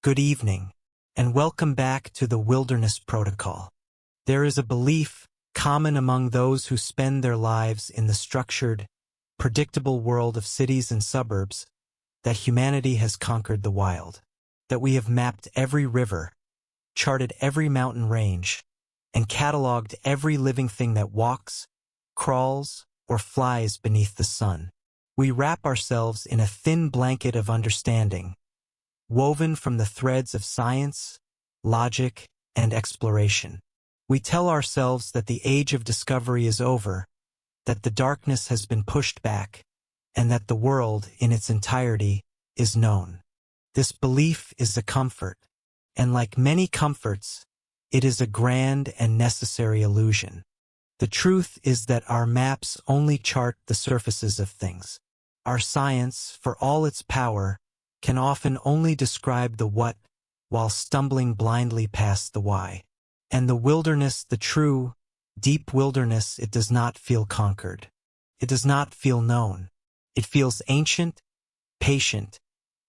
Good evening, and welcome back to the Wilderness Protocol. There is a belief, common among those who spend their lives in the structured, predictable world of cities and suburbs, that humanity has conquered the wild, that we have mapped every river, charted every mountain range, and cataloged every living thing that walks, crawls, or flies beneath the sun. We wrap ourselves in a thin blanket of understanding, woven from the threads of science, logic, and exploration. We tell ourselves that the age of discovery is over, that the darkness has been pushed back, and that the world in its entirety is known. This belief is a comfort, and like many comforts, it is a grand and necessary illusion. The truth is that our maps only chart the surfaces of things. Our science, for all its power, can often only describe the what, while stumbling blindly past the why. And the wilderness, the true, deep wilderness, it does not feel conquered. It does not feel known. It feels ancient, patient,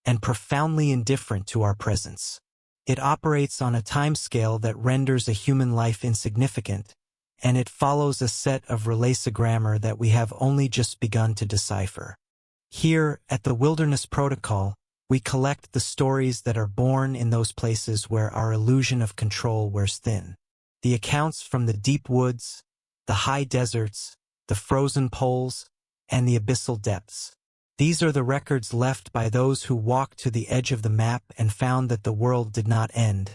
and profoundly indifferent to our presence. It operates on a timescale that renders a human life insignificant, and it follows a set of relation grammar that we have only just begun to decipher. Here, at the Wilderness Protocol, we collect the stories that are born in those places where our illusion of control wears thin. The accounts from the deep woods, the high deserts, the frozen poles, and the abyssal depths. These are the records left by those who walked to the edge of the map and found that the world did not end,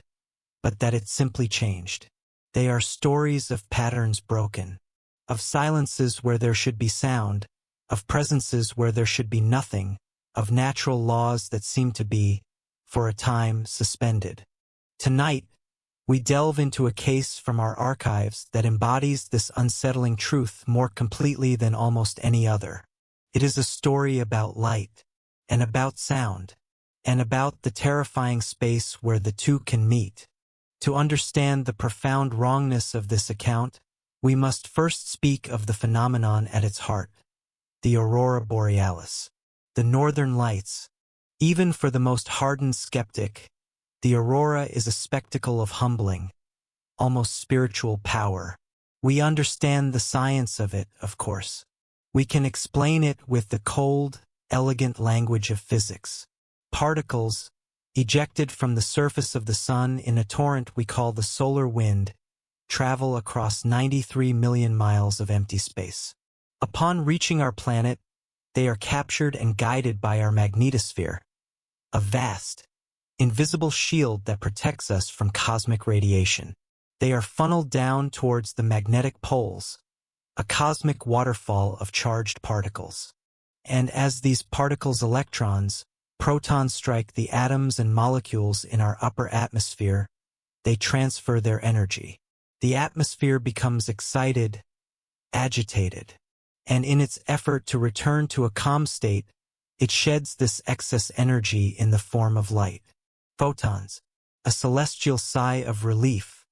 but that it simply changed. They are stories of patterns broken, of silences where there should be sound, of presences where there should be nothing, of natural laws that seem to be, for a time, suspended. Tonight, we delve into a case from our archives that embodies this unsettling truth more completely than almost any other. It is a story about light, and about sound, and about the terrifying space where the two can meet. To understand the profound wrongness of this account, we must first speak of the phenomenon at its heart, the aurora borealis, the northern lights. Even for the most hardened skeptic, the aurora is a spectacle of humbling, almost spiritual power. We understand the science of it, of course. We can explain it with the cold, elegant language of physics. Particles, ejected from the surface of the sun in a torrent we call the solar wind, travel across 93 million miles of empty space. Upon reaching our planet, they are captured and guided by our magnetosphere, a vast, invisible shield that protects us from cosmic radiation. They are funneled down towards the magnetic poles, a cosmic waterfall of charged particles. And as these particles' electrons, protons strike the atoms and molecules in our upper atmosphere, they transfer their energy. The atmosphere becomes excited, agitated, and in its effort to return to a calm state, it sheds this excess energy in the form of light. Photons, a celestial sigh of relief.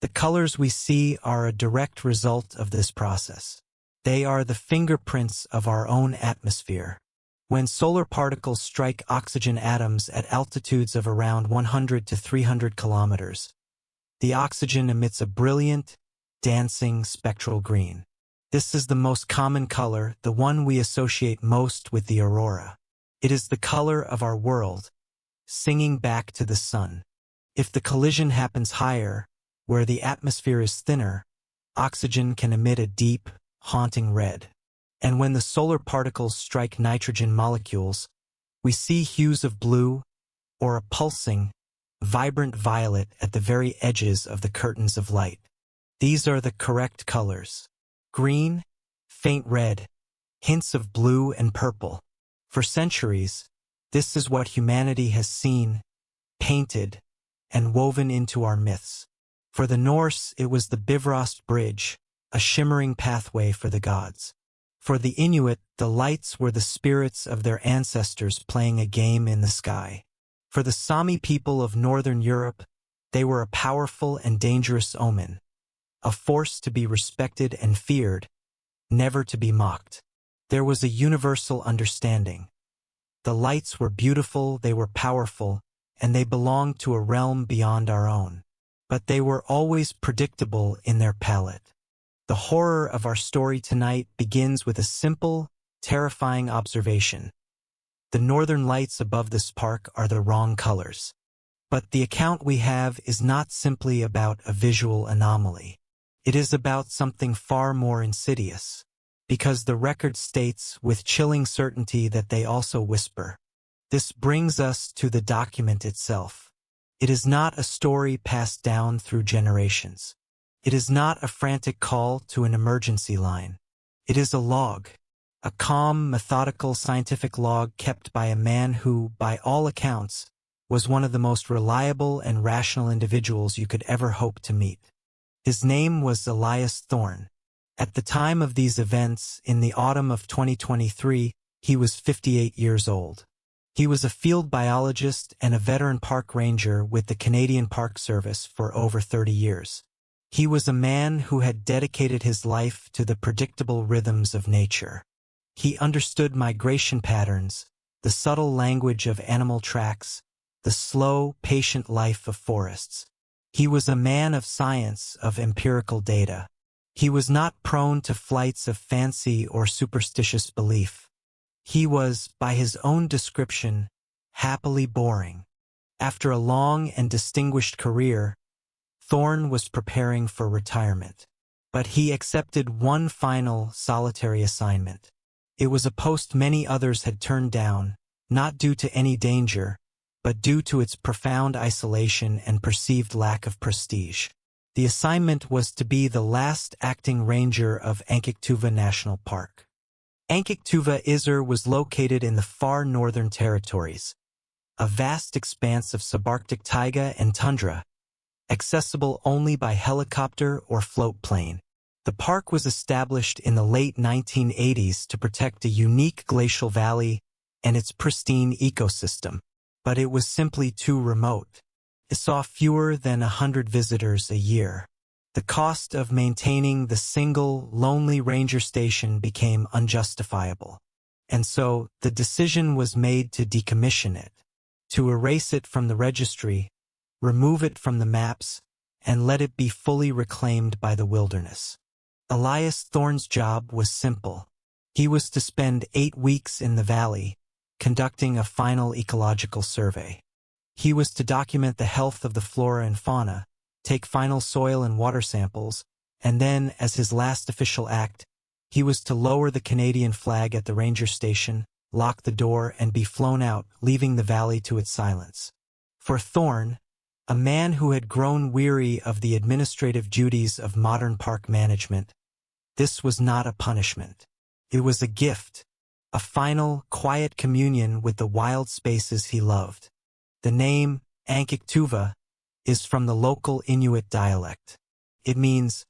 The colors we see are a direct result of this process. They are the fingerprints of our own atmosphere. When solar particles strike oxygen atoms at altitudes of around 100 to 300 kilometers, the oxygen emits a brilliant, dancing spectral green. This is the most common color, the one we associate most with the aurora. It is the color of our world, singing back to the sun. If the collision happens higher, where the atmosphere is thinner, oxygen can emit a deep, haunting red. And when the solar particles strike nitrogen molecules, we see hues of blue, or a pulsing, vibrant violet at the very edges of the curtains of light. These are the correct colors. Green, faint red, hints of blue and purple. For centuries, this is what humanity has seen, painted, and woven into our myths. For the Norse, it was the Bifrost Bridge, a shimmering pathway for the gods. For the Inuit, the lights were the spirits of their ancestors playing a game in the sky. For the Sami people of Northern Europe, they were a powerful and dangerous omen, a force to be respected and feared, never to be mocked. There was a universal understanding. The lights were beautiful, they were powerful, and they belonged to a realm beyond our own. But they were always predictable in their palette. The horror of our story tonight begins with a simple, terrifying observation. The northern lights above this park are the wrong colors. But the account we have is not simply about a visual anomaly. It is about something far more insidious, because the record states with chilling certainty that they also whisper. This brings us to the document itself. It is not a story passed down through generations. It is not a frantic call to an emergency line. It is a log, a calm, methodical, scientific log kept by a man who, by all accounts, was one of the most reliable and rational individuals you could ever hope to meet. His name was Elias Thorne. At the time of these events, in the autumn of 2023, he was 58 years old. He was a field biologist and a veteran park ranger with the Canadian Park Service for over 30 years. He was a man who had dedicated his life to the predictable rhythms of nature. He understood migration patterns, the subtle language of animal tracks, the slow, patient life of forests. He was a man of science, of empirical data. He was not prone to flights of fancy or superstitious belief. He was, by his own description, happily boring. After a long and distinguished career, Thorne was preparing for retirement. But he accepted one final, solitary assignment. It was a post many others had turned down, not due to any danger, but due to its profound isolation and perceived lack of prestige. The assignment was to be the last acting ranger of Ankik-Tuva National Park. Ankik-Tuva was located in the far northern territories, a vast expanse of subarctic taiga and tundra, accessible only by helicopter or float plane. The park was established in the late 1980s to protect a unique glacial valley and its pristine ecosystem, but it was simply too remote. It saw fewer than 100 visitors a year. The cost of maintaining the single, lonely ranger station became unjustifiable, and so the decision was made to decommission it, to erase it from the registry, remove it from the maps, and let it be fully reclaimed by the wilderness. Elias Thorne's job was simple. He was to spend 8 weeks in the valley, conducting a final ecological survey. He was to document the health of the flora and fauna, take final soil and water samples, and then, as his last official act, he was to lower the Canadian flag at the ranger station, lock the door, and be flown out, leaving the valley to its silence. For Thorne, a man who had grown weary of the administrative duties of modern park management, this was not a punishment. It was a gift, a final, quiet communion with the wild spaces he loved. The name, Ankik-Tuva, is from the local Inuit dialect. It means,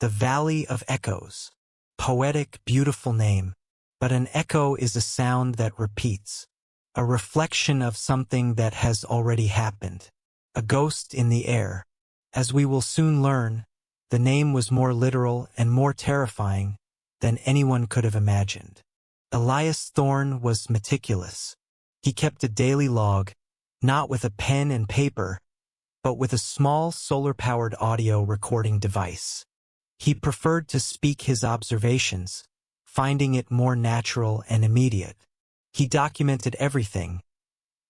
the Valley of Echoes. Poetic, beautiful name, but an echo is a sound that repeats, a reflection of something that has already happened, a ghost in the air. As we will soon learn, the name was more literal and more terrifying than anyone could have imagined. Elias Thorne was meticulous. He kept a daily log, not with a pen and paper, but with a small solar-powered audio recording device. He preferred to speak his observations, finding it more natural and immediate. He documented everything: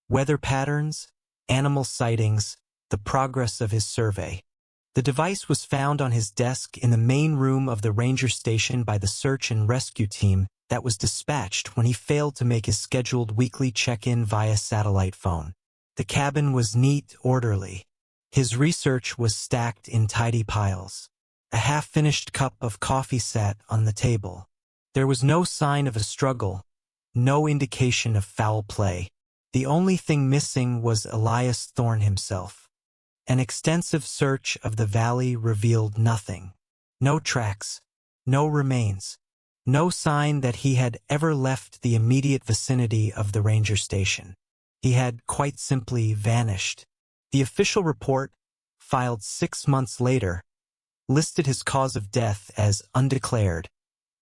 weather patterns, animal sightings, the progress of his survey. The device was found on his desk in the main room of the ranger station by the search and rescue team that was dispatched when he failed to make his scheduled weekly check-in via satellite phone. The cabin was neat, orderly. His research was stacked in tidy piles. A half-finished cup of coffee sat on the table. There was no sign of a struggle, no indication of foul play. The only thing missing was Elias Thorne himself. An extensive search of the valley revealed nothing. No tracks, no remains, no sign that he had ever left the immediate vicinity of the ranger station. He had quite simply vanished. The official report, filed 6 months later, listed his cause of death as undeclared,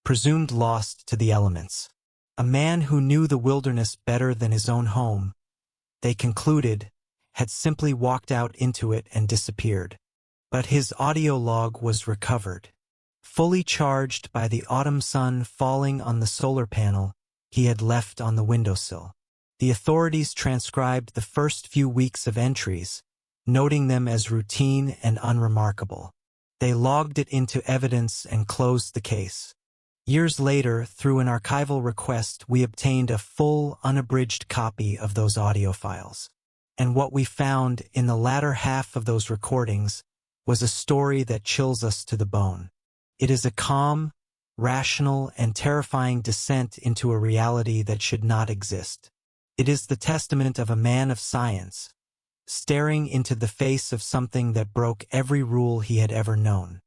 presumed lost to the elements. A man who knew the wilderness better than his own home, they concluded, had simply walked out into it and disappeared. But his audio log was recovered. Fully charged by the autumn sun falling on the solar panel he had left on the windowsill. The authorities transcribed the first few weeks of entries, noting them as routine and unremarkable. They logged it into evidence and closed the case. Years later, through an archival request, we obtained a full, unabridged copy of those audio files. And what we found in the latter half of those recordings was a story that chills us to the bone. It is a calm, rational, and terrifying descent into a reality that should not exist. It is the testament of a man of science, staring into the face of something that broke every rule he had ever known.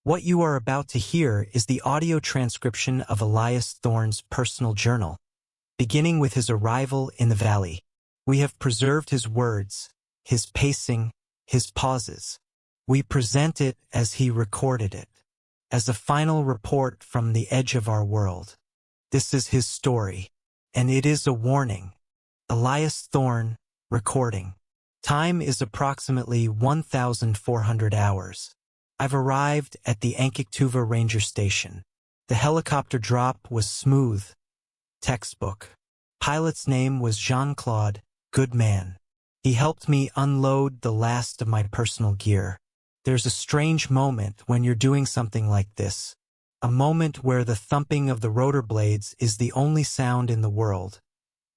What you are about to hear is the audio transcription of Elias Thorne's personal journal, beginning with his arrival in the valley. We have preserved his words, his pacing, his pauses. We present it as he recorded it, as a final report from the edge of our world. This is his story, and it is a warning. Elias Thorne, recording. Time is approximately 1,400 hours. I've arrived at the Ankik-Tuva Ranger Station. The helicopter drop was smooth. Textbook. Pilot's name was Jean-Claude, good man. He helped me unload the last of my personal gear. There's a strange moment when you're doing something like this. A moment where the thumping of the rotor blades is the only sound in the world.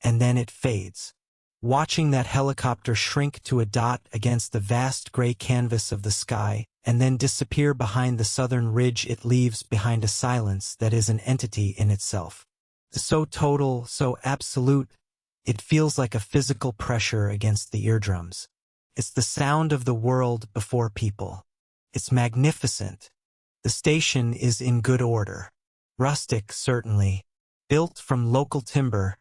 And then it fades. Watching that helicopter shrink to a dot against the vast gray canvas of the sky, and then disappear behind the southern ridge it leaves behind a silence that is an entity in itself. So total, so absolute, it feels like a physical pressure against the eardrums. It's the sound of the world before people. It's magnificent. The station is in good order. Rustic, certainly. Built from local timber,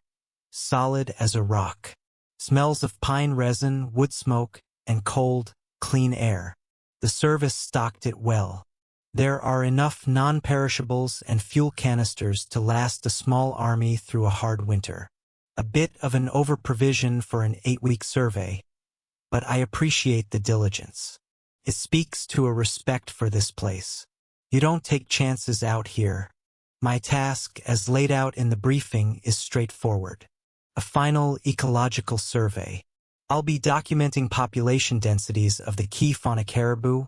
solid as a rock. Smells of pine resin, wood smoke, and cold, clean air. The service stocked it well. There are enough non-perishables and fuel canisters to last a small army through a hard winter. A bit of an over-provision for an 8-week survey, but I appreciate the diligence. It speaks to a respect for this place. You don't take chances out here. My task, as laid out in the briefing, is straightforward. A final ecological survey. I'll be documenting population densities of the key fauna: caribou,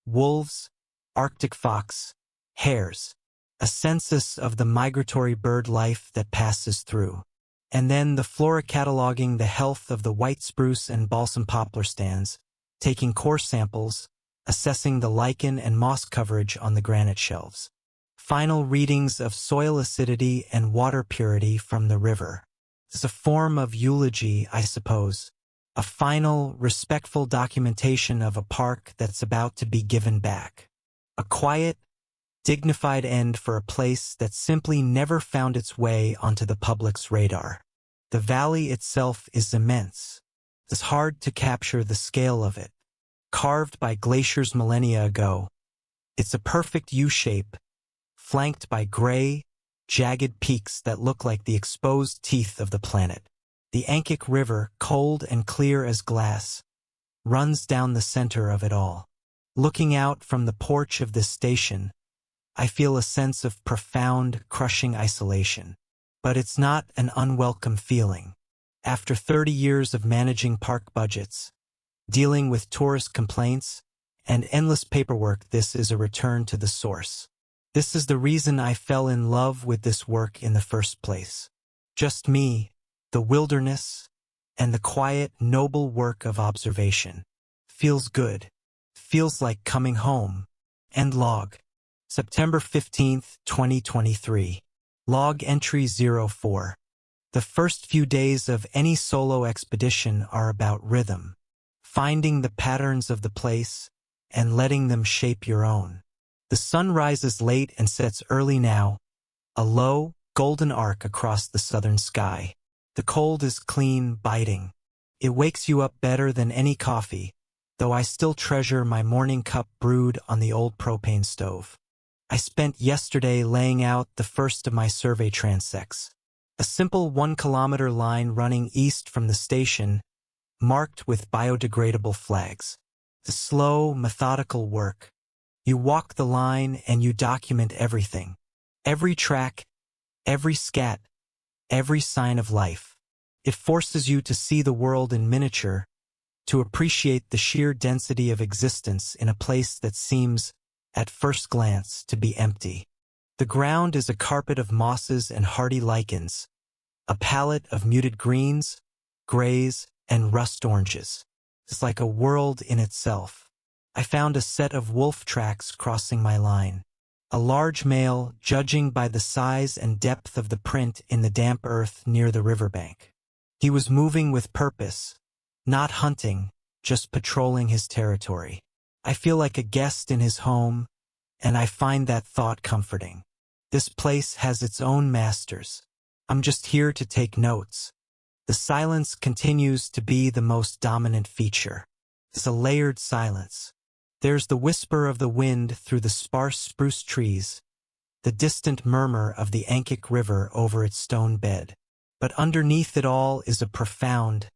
wolves, Arctic fox, hares, a census of the migratory bird life that passes through, and then the flora cataloging the health of the white spruce and balsam poplar stands, taking core samples, assessing the lichen and moss coverage on the granite shelves. Final readings of soil acidity and water purity from the river. It's a form of eulogy, I suppose. A final, respectful documentation of a park that's about to be given back. A quiet, dignified end for a place that simply never found its way onto the public's radar. The valley itself is immense. It's hard to capture the scale of it. Carved by glaciers millennia ago, it's a perfect U-shape, flanked by gray, jagged peaks that look like the exposed teeth of the planet. The Ankik River, cold and clear as glass, runs down the center of it all. Looking out from the porch of this station, I feel a sense of profound, crushing isolation. But it's not an unwelcome feeling. After 30 years of managing park budgets, dealing with tourist complaints, and endless paperwork, this is a return to the source. This is the reason I fell in love with this work in the first place. Just me, the wilderness, and the quiet, noble work of observation. Feels good. Feels like coming home. End log. September 15th, 2023. Log entry 04. The first few days of any solo expedition are about rhythm. Finding the patterns of the place and letting them shape your own. The sun rises late and sets early now, a low, golden arc across the southern sky. The cold is clean, biting. It wakes you up better than any coffee, though I still treasure my morning cup brewed on the old propane stove. I spent yesterday laying out the first of my survey transects. A simple 1-kilometer line running east from the station marked with biodegradable flags. The slow, methodical work. You walk the line and you document everything. Every track, every scat, every sign of life. It forces you to see the world in miniature, to appreciate the sheer density of existence in a place that seems, at first glance, to be empty. The ground is a carpet of mosses and hardy lichens, a palette of muted greens, grays, and rust oranges. It's like a world in itself. I found a set of wolf tracks crossing my line. A large male, judging by the size and depth of the print in the damp earth near the riverbank. He was moving with purpose, not hunting, just patrolling his territory. I feel like a guest in his home, and I find that thought comforting. This place has its own masters. I'm just here to take notes. The silence continues to be the most dominant feature. It's a layered silence. There's the whisper of the wind through the sparse spruce trees, the distant murmur of the Ankik River over its stone bed. But underneath it all is a profound,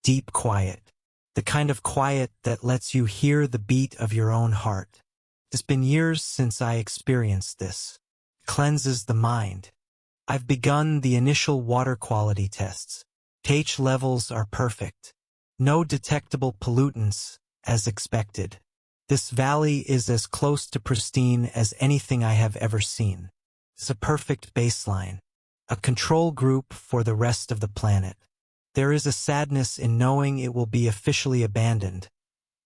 deep quiet, the kind of quiet that lets you hear the beat of your own heart. It's been years since I experienced this. It cleanses the mind. I've begun the initial water quality tests. pH levels are perfect. No detectable pollutants, as expected. This valley is as close to pristine as anything I have ever seen. It's a perfect baseline. A control group for the rest of the planet. There is a sadness in knowing it will be officially abandoned,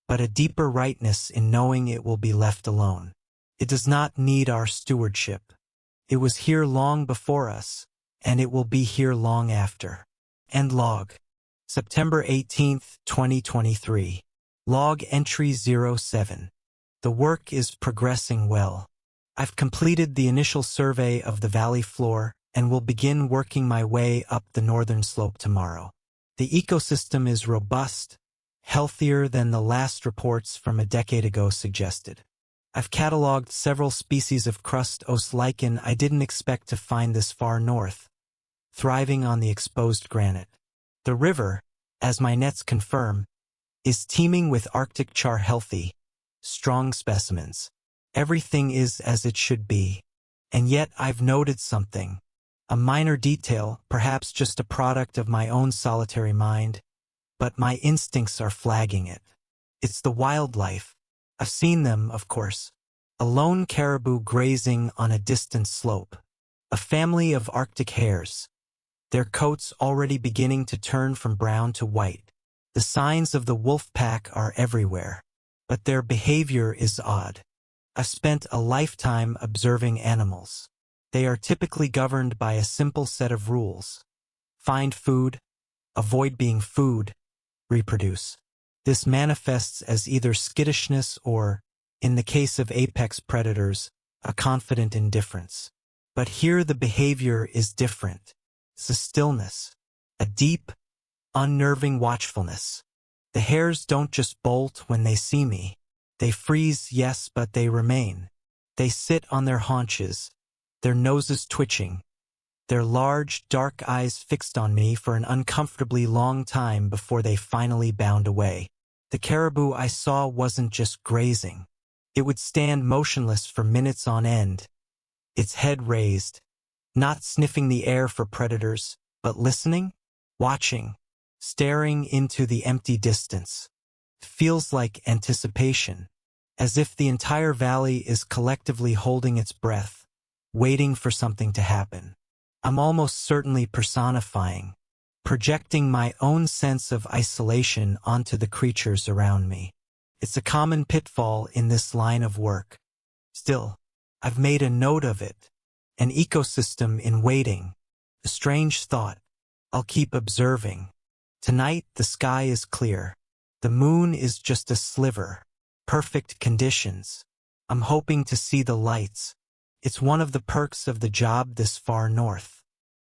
but a deeper rightness in knowing it will be left alone. It does not need our stewardship. It was here long before us, and it will be here long after. End log. September 18th, 2023. Log entry 07. The work is progressing well. I've completed the initial survey of the valley floor and will begin working my way up the northern slope tomorrow. The ecosystem is robust, healthier than the last reports from a decade ago suggested. I've cataloged several species of crust os lichen I didn't expect to find this far north, thriving on the exposed granite. The river, as my nets confirm, is teeming with Arctic char healthy, strong specimens. Everything is as it should be. And yet I've noted something. A minor detail, perhaps just a product of my own solitary mind, but my instincts are flagging it. It's the wildlife. I've seen them, of course. A lone caribou grazing on a distant slope. A family of Arctic hares. Their coats already beginning to turn from brown to white. The signs of the wolf pack are everywhere, but their behavior is odd. I've spent a lifetime observing animals. They are typically governed by a simple set of rules. Find food, avoid being food, reproduce. This manifests as either skittishness or, in the case of apex predators, a confident indifference. But here the behavior is different. It's a stillness, a deep, unnerving watchfulness. The hares don't just bolt when they see me. They freeze, yes, but they remain. They sit on their haunches, their noses twitching, their large, dark eyes fixed on me for an uncomfortably long time before they finally bound away. The caribou I saw wasn't just grazing. It would stand motionless for minutes on end, its head raised, not sniffing the air for predators, but listening, watching, staring into the empty distance. It feels like anticipation, as if the entire valley is collectively holding its breath, waiting for something to happen. I'm almost certainly personifying, projecting my own sense of isolation onto the creatures around me. It's a common pitfall in this line of work. Still, I've made a note of it. An ecosystem in waiting. A strange thought. I'll keep observing. Tonight, the sky is clear. The moon is just a sliver. Perfect conditions. I'm hoping to see the lights. It's one of the perks of the job this far north.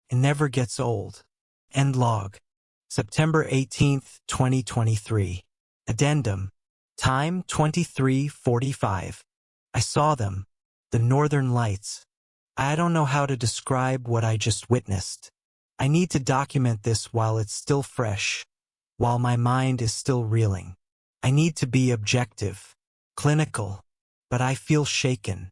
It never gets old. End log. September 18th, 2023. Addendum. Time 23:45. I saw them. The northern lights. I don't know how to describe what I just witnessed. I need to document this while it's still fresh, while my mind is still reeling. I need to be objective, clinical, but I feel shaken.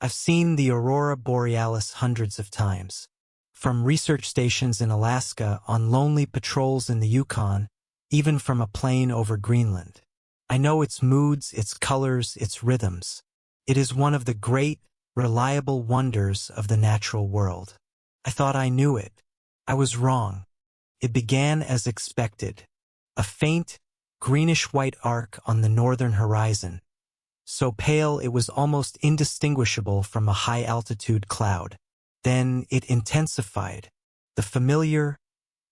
I've seen the aurora borealis hundreds of times. From research stations in Alaska, on lonely patrols in the Yukon, even from a plane over Greenland. I know its moods, its colors, its rhythms. It is one of the great, reliable wonders of the natural world. I thought I knew it. I was wrong. It began as expected. A faint, greenish-white arc on the northern horizon. So pale it was almost indistinguishable from a high-altitude cloud. Then it intensified. The familiar,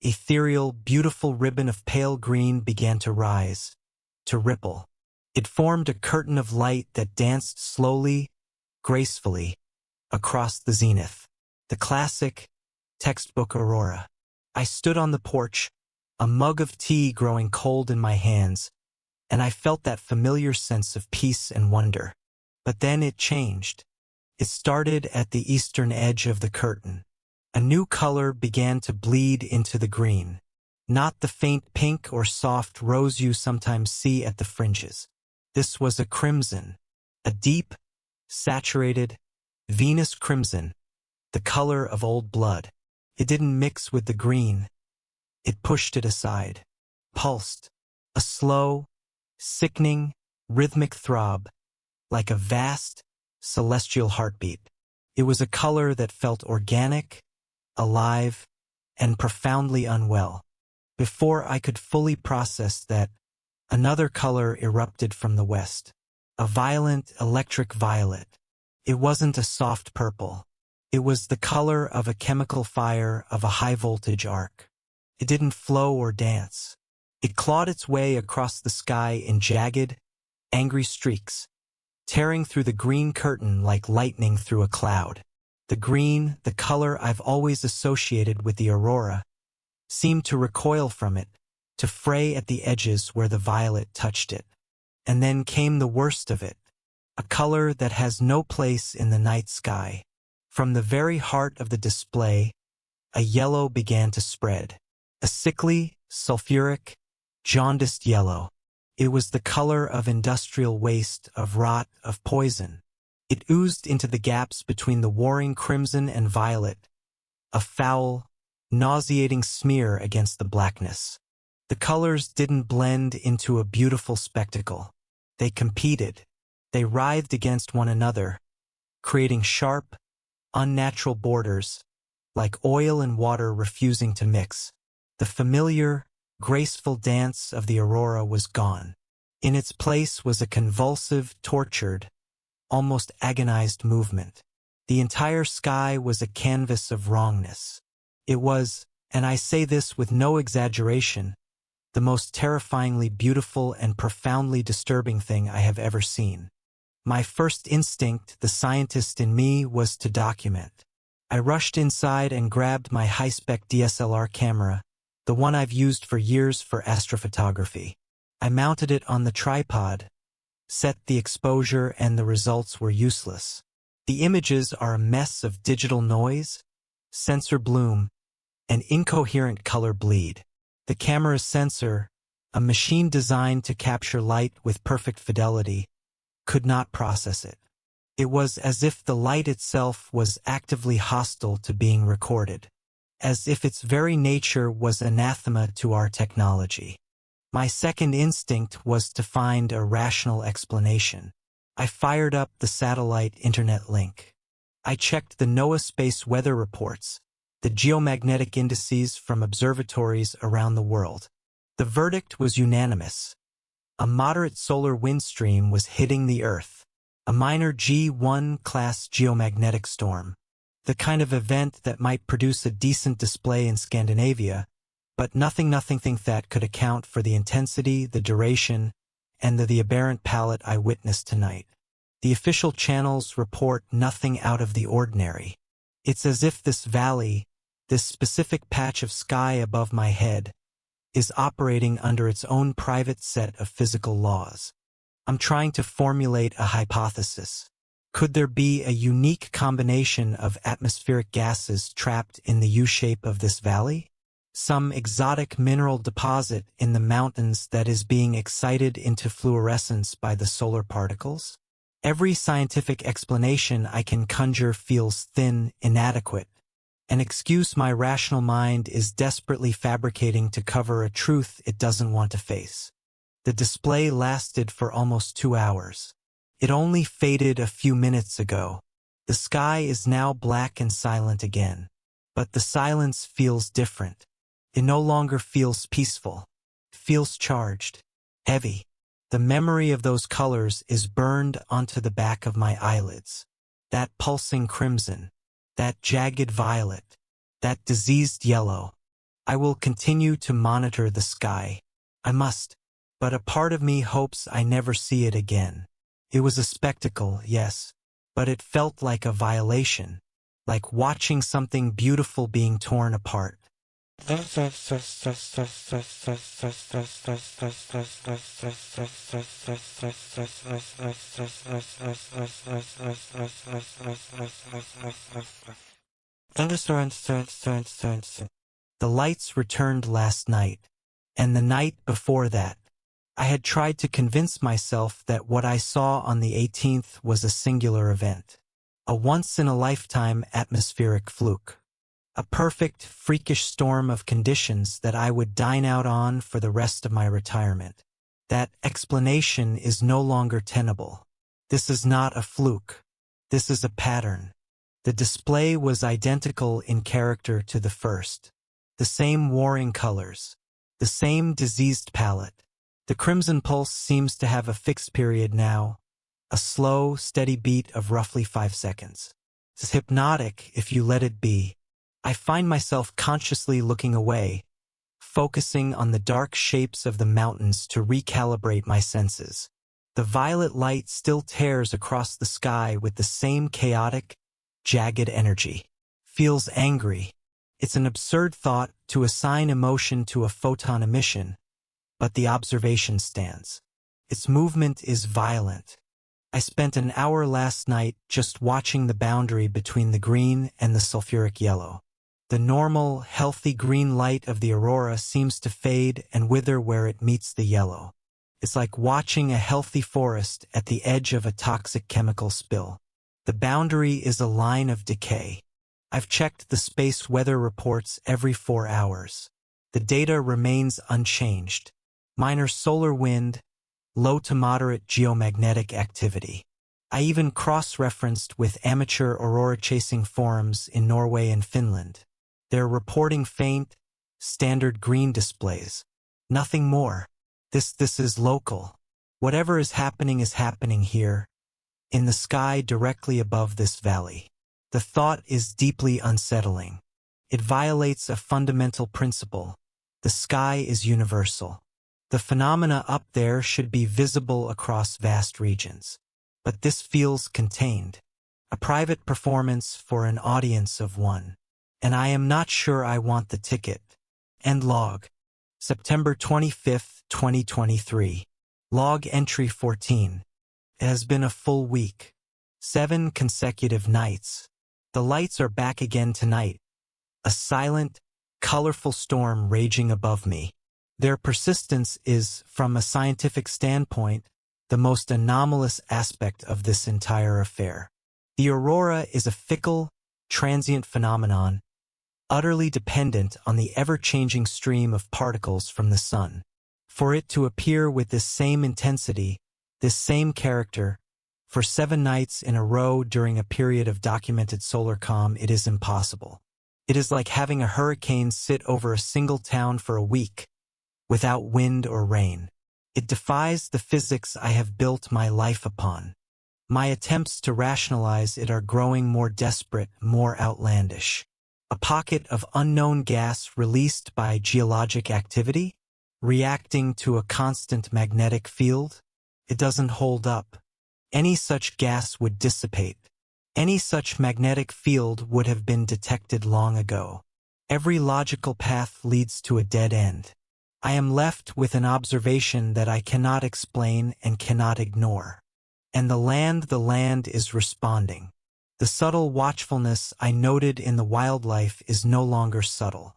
ethereal, beautiful ribbon of pale green began to rise, to ripple. It formed a curtain of light that danced slowly, gracefully, across the zenith. The classic, textbook aurora. I stood on the porch, a mug of tea growing cold in my hands, and I felt that familiar sense of peace and wonder. But then it changed. It started at the eastern edge of the curtain. A new color began to bleed into the green. Not the faint pink or soft rose you sometimes see at the fringes. This was a crimson, a deep, saturated, Venus crimson, the color of old blood. It didn't mix with the green. It pushed it aside. Pulsed, a slow, sickening, rhythmic throb, like a vast, celestial heartbeat. It was a color that felt organic, alive, and profoundly unwell. Before I could fully process that, another color erupted from the west. A violent, electric violet. It wasn't a soft purple. It was the color of a chemical fire of a high-voltage arc. It didn't flow or dance. It clawed its way across the sky in jagged, angry streaks, tearing through the green curtain like lightning through a cloud. The green, the color I've always associated with the aurora, seemed to recoil from it, to fray at the edges where the violet touched it. And then came the worst of it, a color that has no place in the night sky. From the very heart of the display, a yellow began to spread. A sickly, sulfuric, jaundiced yellow. It was the color of industrial waste, of rot, of poison. It oozed into the gaps between the warring crimson and violet, a foul, nauseating smear against the blackness. The colors didn't blend into a beautiful spectacle. They competed. They writhed against one another, creating sharp, unnatural borders, like oil and water refusing to mix. The familiar, graceful dance of the aurora was gone. In its place was a convulsive, tortured, almost agonized movement. The entire sky was a canvas of wrongness. It was, and I say this with no exaggeration, the most terrifyingly beautiful and profoundly disturbing thing I have ever seen. My first instinct, the scientist in me, was to document. I rushed inside and grabbed my high-spec DSLR camera, the one I've used for years for astrophotography. I mounted it on the tripod, set the exposure, and the results were useless. The images are a mess of digital noise, sensor bloom, and incoherent color bleed. The camera's sensor, a machine designed to capture light with perfect fidelity, could not process it. It was as if the light itself was actively hostile to being recorded, as if its very nature was anathema to our technology. My second instinct was to find a rational explanation. I fired up the satellite internet link. I checked the NOAA space weather reports, the geomagnetic indices from observatories around the world. The verdict was unanimous. A moderate solar wind stream was hitting the Earth, a minor G1 class geomagnetic storm, the kind of event that might produce a decent display in Scandinavia, but nothing that could account for the intensity, the duration, and the aberrant palette I witnessed tonight. The official channels report nothing out of the ordinary. It's as if this valley, this specific patch of sky above my head, is operating under its own private set of physical laws. I'm trying to formulate a hypothesis. Could there be a unique combination of atmospheric gases trapped in the U-shape of this valley? some exotic mineral deposit in the mountains that is being excited into fluorescence by the solar particles? Every scientific explanation I can conjure feels thin, inadequate. An excuse my rational mind is desperately fabricating to cover a truth it doesn't want to face. The display lasted for almost 2 hours. It only faded a few minutes ago. The sky is now black and silent again. But the silence feels different. It no longer feels peaceful. It feels charged, heavy. The memory of those colors is burned onto the back of my eyelids. That pulsing crimson, that jagged violet, that diseased yellow. I will continue to monitor the sky. I must. But a part of me hopes I never see it again. It was a spectacle, yes, but it felt like a violation, like watching something beautiful being torn apart. The lights returned last night, and the night before that. I had tried to convince myself that what I saw on the 18th was a singular event, a once-in-a-lifetime atmospheric fluke, a perfect, freakish storm of conditions that I would dine out on for the rest of my retirement. That explanation is no longer tenable. This is not a fluke. This is a pattern. The display was identical in character to the first. The same warring colors. The same diseased palette. The crimson pulse seems to have a fixed period now, a slow, steady beat of roughly 5 seconds. It's hypnotic if you let it be. I find myself consciously looking away, focusing on the dark shapes of the mountains to recalibrate my senses. The violet light still tears across the sky with the same chaotic, jagged energy. Feels angry. It's an absurd thought to assign emotion to a photon emission. But the observation stands. Its movement is violent. I spent an hour last night just watching the boundary between the green and the sulfuric yellow. The normal, healthy green light of the aurora seems to fade and wither where it meets the yellow. It's like watching a healthy forest at the edge of a toxic chemical spill. The boundary is a line of decay. I've checked the space weather reports every 4 hours. The data remains unchanged. Minor solar wind, low to moderate geomagnetic activity. I even cross-referenced with amateur aurora-chasing forums in Norway and Finland. They're reporting faint, standard green displays. Nothing more. This is local. Whatever is happening here, in the sky directly above this valley. The thought is deeply unsettling. It violates a fundamental principle. The sky is universal. The phenomena up there should be visible across vast regions. But this feels contained. A private performance for an audience of one. And I am not sure I want the ticket. End log. September 25, 2023. Log entry 14. It has been a full week. 7 consecutive nights. The lights are back again tonight. A silent, colorful storm raging above me. Their persistence is, from a scientific standpoint, the most anomalous aspect of this entire affair. The aurora is a fickle, transient phenomenon, utterly dependent on the ever-changing stream of particles from the sun. For it to appear with this same intensity, this same character, for 7 nights in a row during a period of documented solar calm, it is impossible. It is like having a hurricane sit over a single town for a week, without wind or rain. It defies the physics I have built my life upon. My attempts to rationalize it are growing more desperate, more outlandish. A pocket of unknown gas released by geologic activity? Reacting to a constant magnetic field? It doesn't hold up. Any such gas would dissipate. Any such magnetic field would have been detected long ago. Every logical path leads to a dead end. I am left with an observation that I cannot explain and cannot ignore. And the land is responding. The subtle watchfulness I noted in the wildlife is no longer subtle.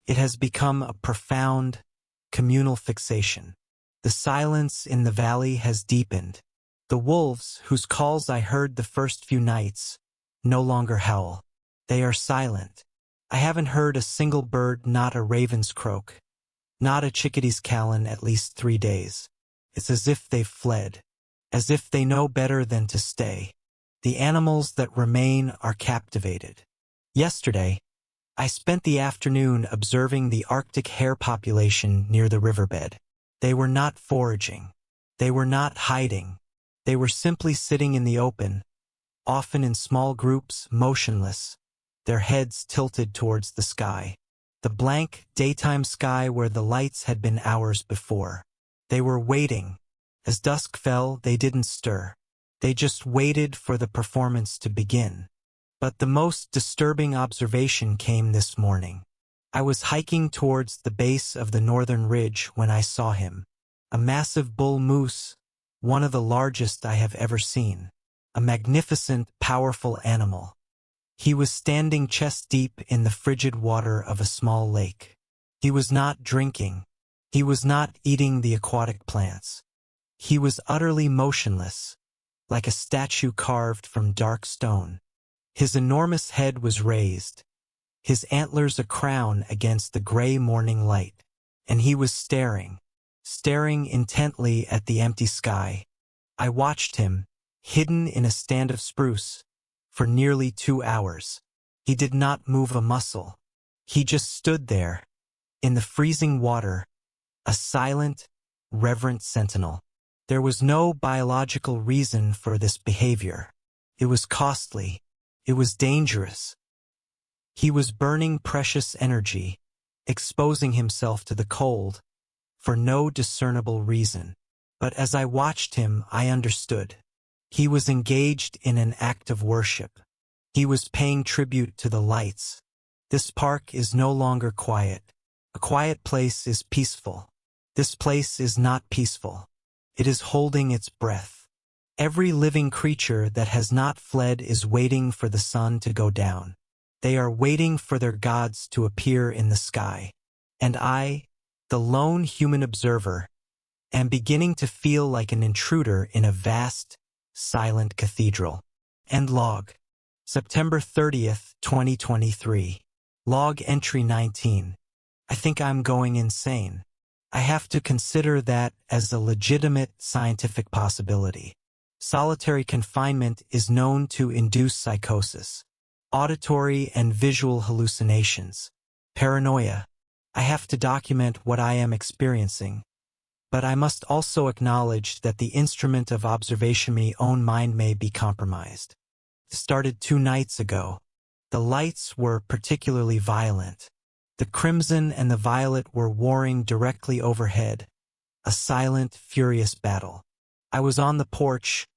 It has become a profound, communal fixation. The silence in the valley has deepened. The wolves, whose calls I heard the first few nights, no longer howl. They are silent. I haven't heard a single bird, not a raven's croak, not a chickadee's call in at least 3 days. It's as if they've fled, as if they know better than to stay. The animals that remain are captivated. Yesterday, I spent the afternoon observing the Arctic hare population near the riverbed. They were not foraging. They were not hiding. They were simply sitting in the open, often in small groups, motionless, their heads tilted towards the sky. The blank, daytime sky where the lights had been hours before. They were waiting. As dusk fell, they didn't stir. They just waited for the performance to begin. But the most disturbing observation came this morning. I was hiking towards the base of the northern ridge when I saw him. A massive bull moose, one of the largest I have ever seen. A magnificent, powerful animal. He was standing chest-deep in the frigid water of a small lake. He was not drinking. He was not eating the aquatic plants. He was utterly motionless, like a statue carved from dark stone. His enormous head was raised, his antlers a crown against the gray morning light, and he was staring intently at the empty sky. I watched him, hidden in a stand of spruce, for nearly 2 hours. He did not move a muscle. He just stood there, in the freezing water, a silent, reverent sentinel. There was no biological reason for this behavior. It was costly. It was dangerous. He was burning precious energy, exposing himself to the cold, for no discernible reason. But as I watched him, I understood. He was engaged in an act of worship. He was paying tribute to the lights. This park is no longer quiet. A quiet place is peaceful. This place is not peaceful. It is holding its breath. Every living creature that has not fled is waiting for the sun to go down. They are waiting for their gods to appear in the sky. And I, the lone human observer, am beginning to feel like an intruder in a vast, silent cathedral. End log. September 30th, 2023. Log entry 19. I think I'm going insane. I have to consider that as a legitimate scientific possibility. Solitary confinement is known to induce psychosis, auditory and visual hallucinations, paranoia. I have to document what I am experiencing. But I must also acknowledge that the instrument of observation, my own mind, may be compromised. It started 2 nights ago. The lights were particularly violent. The crimson and the violet were warring directly overhead, a silent, furious battle. I was on the porch,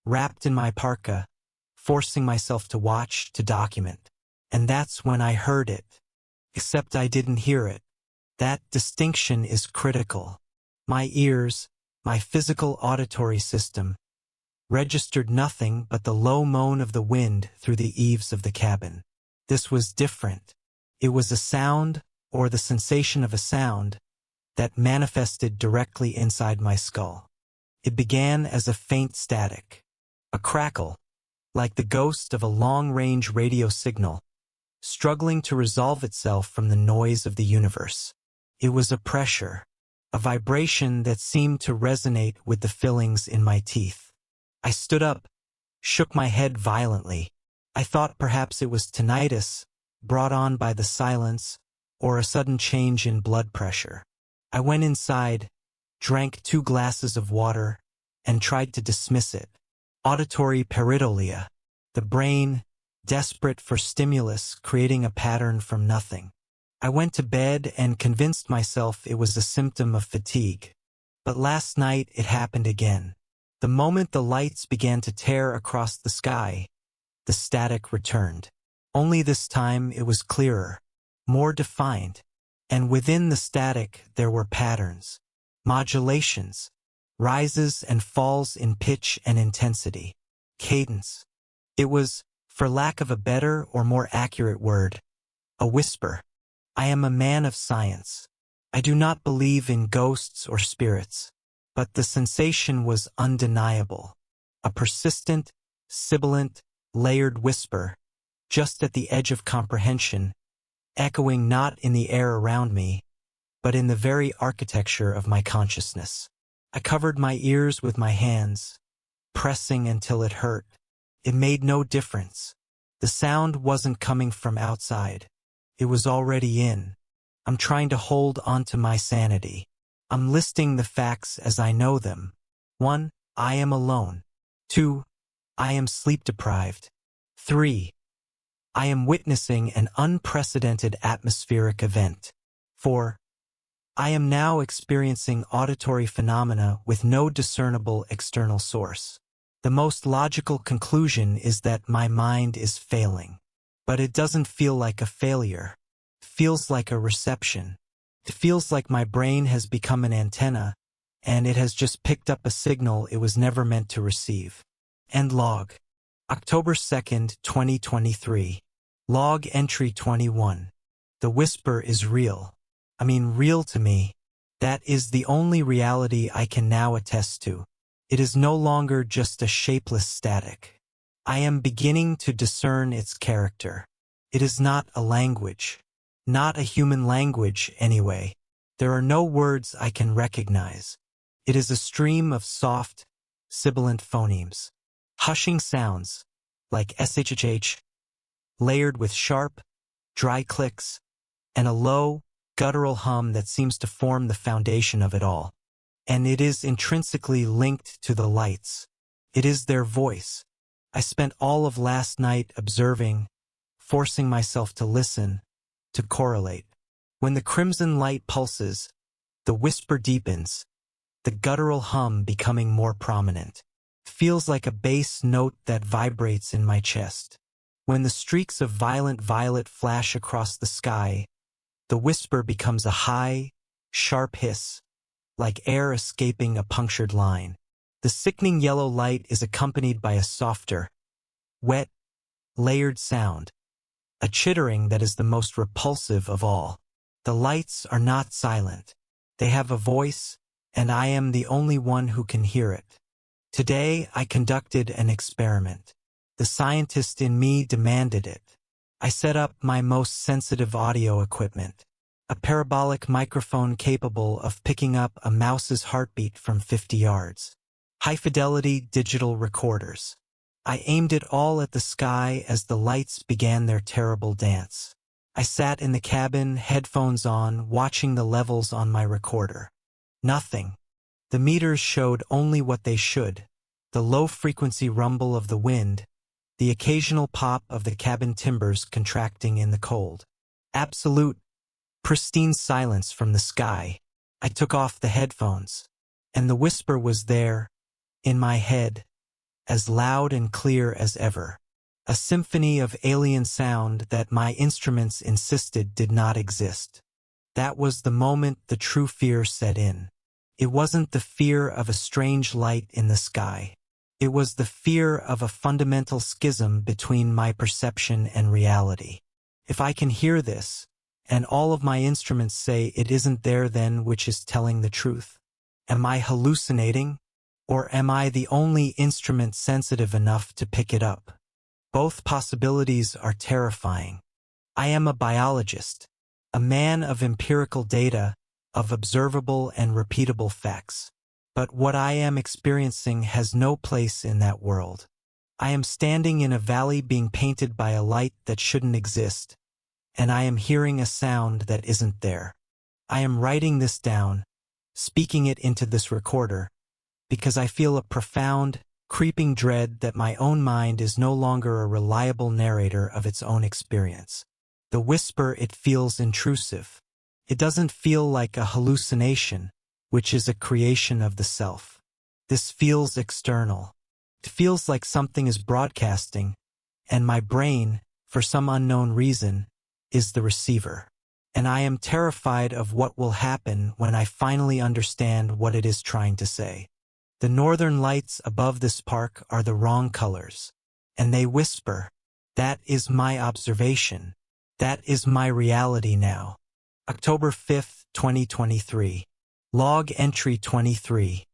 wrapped in my parka, forcing myself to watch, to document. And that's when I heard it. Except I didn't hear it. That distinction is critical. My ears, my physical auditory system, registered nothing but the low moan of the wind through the eaves of the cabin. This was different. It was a sound, or the sensation of a sound, that manifested directly inside my skull. It began as a faint static, a crackle, like the ghost of a long-range radio signal, struggling to resolve itself from the noise of the universe. It was a pressure, a vibration that seemed to resonate with the fillings in my teeth. I stood up, shook my head violently. I thought perhaps it was tinnitus, brought on by the silence, or a sudden change in blood pressure. I went inside, drank 2 glasses of water, and tried to dismiss it. Auditory pareidolia, the brain, desperate for stimulus, creating a pattern from nothing. I went to bed and convinced myself it was a symptom of fatigue. But last night it happened again. The moment the lights began to tear across the sky, the static returned. Only this time it was clearer, more defined, and within the static there were patterns, modulations, rises and falls in pitch and intensity, cadence. It was, for lack of a better or more accurate word, a whisper. I am a man of science. I do not believe in ghosts or spirits, but the sensation was undeniable. A persistent, sibilant, layered whisper, just at the edge of comprehension, echoing not in the air around me, but in the very architecture of my consciousness. I covered my ears with my hands, pressing until it hurt. It made no difference. The sound wasn't coming from outside. It was already in. I'm trying to hold onto my sanity. I'm listing the facts as I know them. 1. I am alone. 2. I am sleep-deprived. 3. I am witnessing an unprecedented atmospheric event. 4. I am now experiencing auditory phenomena with no discernible external source. The most logical conclusion is that my mind is failing. But it doesn't feel like a failure. It feels like a reception. It feels like my brain has become an antenna, and it has just picked up a signal it was never meant to receive. End log. October 2nd, 2023. Log entry 21. The whisper is real. I mean, real to me. That is the only reality I can now attest to. It is no longer just a shapeless static. I am beginning to discern its character. It is not a language. Not a human language, anyway. There are no words I can recognize. It is a stream of soft, sibilant phonemes. Hushing sounds, like SHH, layered with sharp, dry clicks, and a low, guttural hum that seems to form the foundation of it all. And it is intrinsically linked to the lights. It is their voice. I spent all of last night observing, forcing myself to listen, to correlate. When the crimson light pulses, the whisper deepens, the guttural hum becoming more prominent. Feels like a bass note that vibrates in my chest. When the streaks of violent violet flash across the sky, the whisper becomes a high, sharp hiss, like air escaping a punctured line. The sickening yellow light is accompanied by a softer, wet, layered sound, a chittering that is the most repulsive of all. The lights are not silent. They have a voice, and I am the only one who can hear it. Today, I conducted an experiment. The scientist in me demanded it. I set up my most sensitive audio equipment, a parabolic microphone capable of picking up a mouse's heartbeat from 50 yards. High-fidelity digital recorders. I aimed it all at the sky as the lights began their terrible dance. I sat in the cabin, headphones on, watching the levels on my recorder. Nothing. The meters showed only what they should. The low-frequency rumble of the wind, the occasional pop of the cabin timbers contracting in the cold. Absolute, pristine silence from the sky. I took off the headphones, and the whisper was there, in my head, as loud and clear as ever. A symphony of alien sound that my instruments insisted did not exist. That was the moment the true fear set in. It wasn't the fear of a strange light in the sky. It was the fear of a fundamental schism between my perception and reality. If I can hear this, and all of my instruments say it isn't there, then which is telling the truth? Am I hallucinating? Or am I the only instrument sensitive enough to pick it up? Both possibilities are terrifying. I am a biologist, a man of empirical data, of observable and repeatable facts. But what I am experiencing has no place in that world. I am standing in a valley being painted by a light that shouldn't exist, and I am hearing a sound that isn't there. I am writing this down, speaking it into this recorder, because I feel a profound, creeping dread that my own mind is no longer a reliable narrator of its own experience. The whisper, it feels intrusive. It doesn't feel like a hallucination, which is a creation of the self. This feels external. It feels like something is broadcasting, and my brain, for some unknown reason, is the receiver. And I am terrified of what will happen when I finally understand what it is trying to say. The northern lights above this park are the wrong colors, and they whisper. That is my observation. That is my reality now. October 5, 2023. Log entry 23.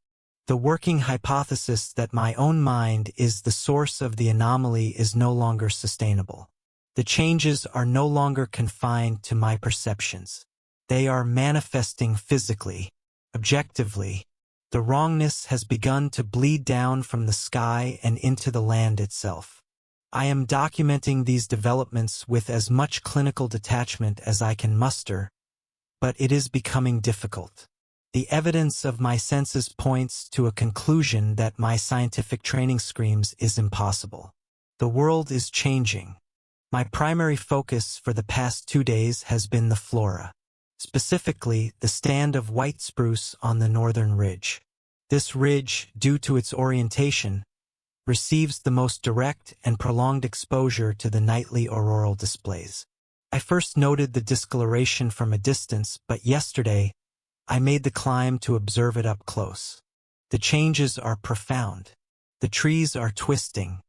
The working hypothesis that my own mind is the source of the anomaly is no longer sustainable. The changes are no longer confined to my perceptions. They are manifesting physically, objectively. The wrongness has begun to bleed down from the sky and into the land itself. I am documenting these developments with as much clinical detachment as I can muster, but it is becoming difficult. The evidence of my senses points to a conclusion that my scientific training screams is impossible. The world is changing. My primary focus for the past 2 days has been the flora, specifically the stand of white spruce on the northern ridge. This ridge, due to its orientation, receives the most direct and prolonged exposure to the nightly auroral displays. I first noted the discoloration from a distance, but yesterday I made the climb to observe it up close. The changes are profound. The trees are twisting.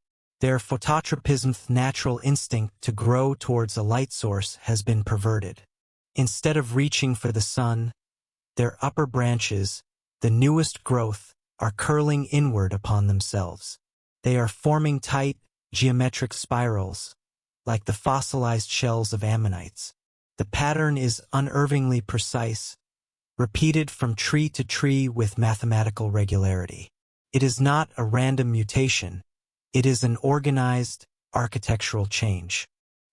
Their phototropism's natural instinct to grow towards a light source has been perverted. Instead of reaching for the sun, their upper branches, the newest growth, are curling inward upon themselves. They are forming tight, geometric spirals, like the fossilized shells of ammonites. The pattern is unerringly precise, repeated from tree to tree with mathematical regularity. It is not a random mutation. It is an organized, architectural change.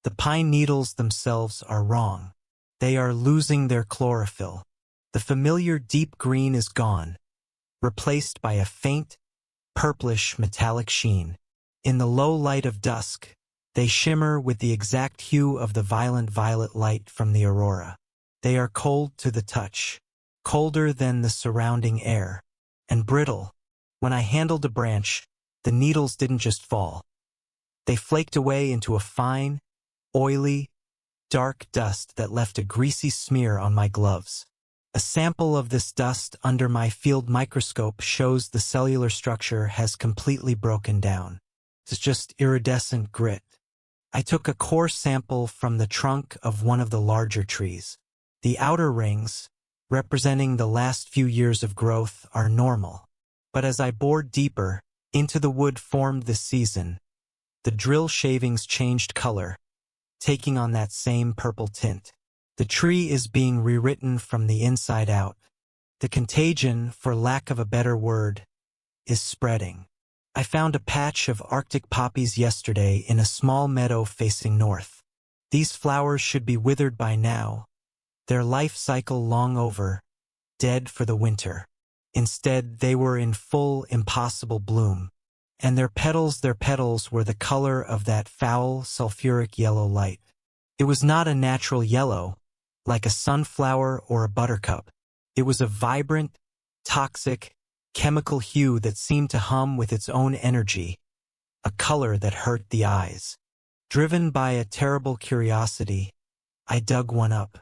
The pine needles themselves are wrong. They are losing their chlorophyll. The familiar deep green is gone, replaced by a faint, purplish metallic sheen. In the low light of dusk, they shimmer with the exact hue of the violent violet light from the aurora. They are cold to the touch, colder than the surrounding air, and brittle. When I handled a branch, the needles didn't just fall. They flaked away into a fine, oily, dark dust that left a greasy smear on my gloves. A sample of this dust under my field microscope shows the cellular structure has completely broken down. It's just iridescent grit. I took a core sample from the trunk of one of the larger trees. The outer rings, representing the last few years of growth, are normal. But as I bored deeper into the wood formed this season, the drill shavings changed color, taking on that same purple tint. The tree is being rewritten from the inside out. The contagion, for lack of a better word, is spreading. I found a patch of Arctic poppies yesterday in a small meadow facing north. These flowers should be withered by now, their life cycle long over, dead for the winter. Instead, they were in full, impossible bloom, and their petals were the color of that foul, sulfuric yellow light. It was not a natural yellow, like a sunflower or a buttercup. It was a vibrant, toxic, chemical hue that seemed to hum with its own energy, a color that hurt the eyes. Driven by a terrible curiosity, I dug one up.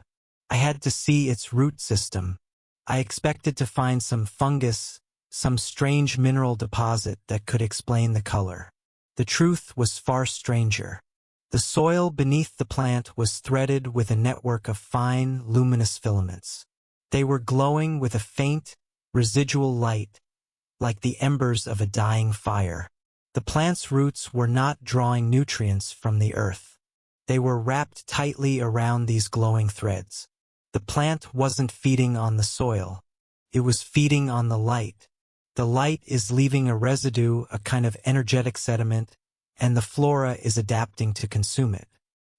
I had to see its root system. I expected to find some fungus, some strange mineral deposit that could explain the color. The truth was far stranger. The soil beneath the plant was threaded with a network of fine, luminous filaments. They were glowing with a faint, residual light, like the embers of a dying fire. The plant's roots were not drawing nutrients from the earth. They were wrapped tightly around these glowing threads. The plant wasn't feeding on the soil. It was feeding on the light. The light is leaving a residue, a kind of energetic sediment, and the flora is adapting to consume it.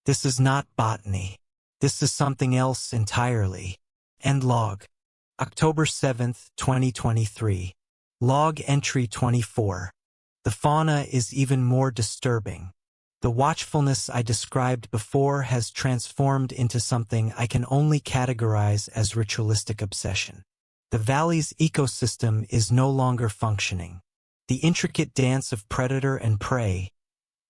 This is not botany. This is something else entirely. End log. October 7th, 2023. Log entry 24. The fauna is even more disturbing. The watchfulness I described before has transformed into something I can only categorize as ritualistic obsession. The valley's ecosystem is no longer functioning. The intricate dance of predator and prey,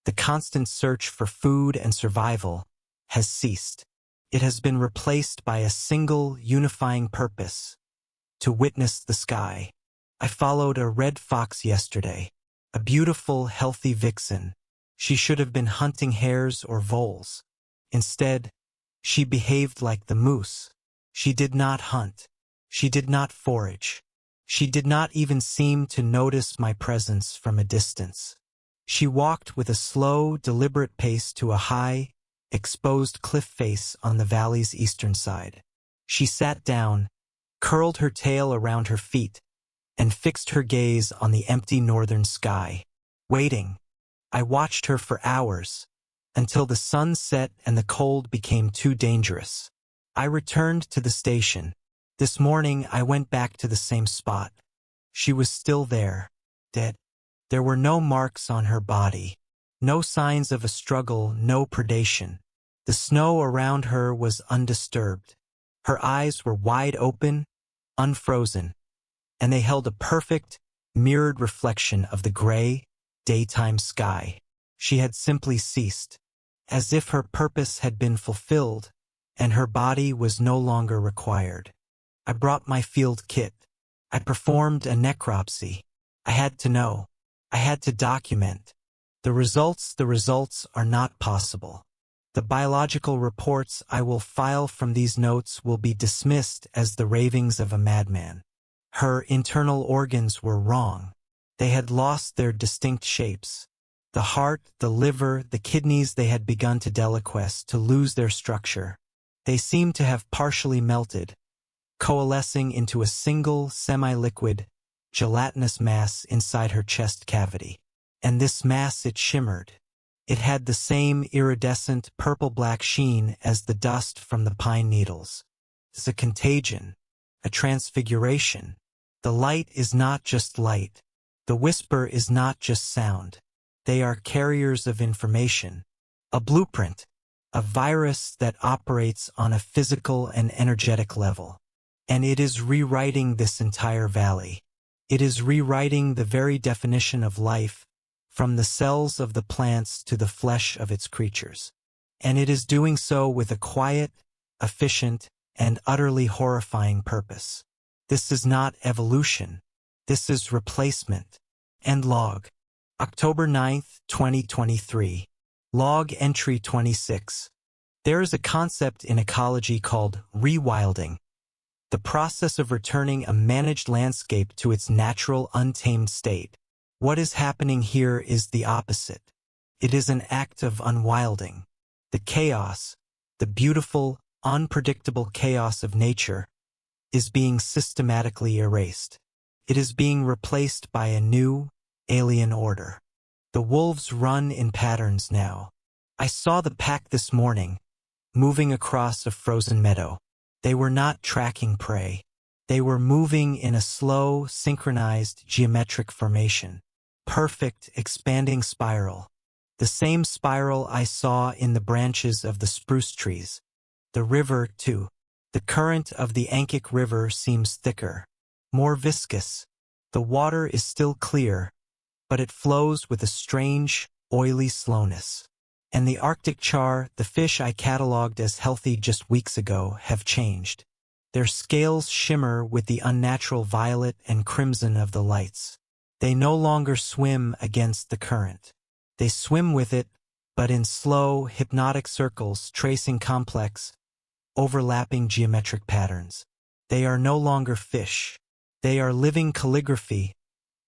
the constant search for food and survival, has ceased. It has been replaced by a single unifying purpose: to witness the sky. I followed a red fox yesterday, a beautiful, healthy vixen. She should have been hunting hares or voles. Instead, she behaved like the moose, She did not hunt. She did not forage. She did not even seem to notice my presence from a distance. She walked with a slow, deliberate pace to a high, exposed cliff face on the valley's eastern side. She sat down, curled her tail around her feet, and fixed her gaze on the empty northern sky. Waiting, I watched her for hours, until the sun set and the cold became too dangerous. I returned to the station. This morning I went back to the same spot. She was still there, dead. There were no marks on her body, no signs of a struggle, no predation. The snow around her was undisturbed. Her eyes were wide open, unfrozen, and they held a perfect, mirrored reflection of the gray, daytime sky. She had simply ceased, as if her purpose had been fulfilled, and her body was no longer required. I brought my field kit. I performed a necropsy. I had to know. I had to document. The results are not possible. The biological reports I will file from these notes will be dismissed as the ravings of a madman. Her internal organs were wrong. They had lost their distinct shapes. The heart, the liver, the kidneys, they had begun to deliquesce, to lose their structure. They seemed to have partially melted, coalescing into a single, semi-liquid, gelatinous mass inside her chest cavity. And this mass, it shimmered. It had the same iridescent purple-black sheen as the dust from the pine needles. It's a contagion, a transfiguration. The light is not just light. The whisper is not just sound. They are carriers of information, a blueprint, a virus that operates on a physical and energetic level. And it is rewriting this entire valley. It is rewriting the very definition of life, from the cells of the plants to the flesh of its creatures. And it is doing so with a quiet, efficient, and utterly horrifying purpose. This is not evolution. This is replacement. End log. October 9th, 2023. Log entry 26. There is a concept in ecology called rewilding, the process of returning a managed landscape to its natural, untamed state. What is happening here is the opposite. It is an act of unwilding. The chaos, the beautiful, unpredictable chaos of nature, is being systematically erased. It is being replaced by a new, alien order. The wolves run in patterns now. I saw the pack this morning, moving across a frozen meadow. They were not tracking prey. They were moving in a slow, synchronized, geometric formation. Perfect, expanding spiral. The same spiral I saw in the branches of the spruce trees. The river, too. The current of the Ankik River seems thicker, more viscous. The water is still clear, but it flows with a strange, oily slowness. And the Arctic char, the fish I catalogued as healthy just weeks ago, have changed. Their scales shimmer with the unnatural violet and crimson of the lights. They no longer swim against the current. They swim with it, but in slow, hypnotic circles, tracing complex, overlapping geometric patterns. They are no longer fish. They are living calligraphy,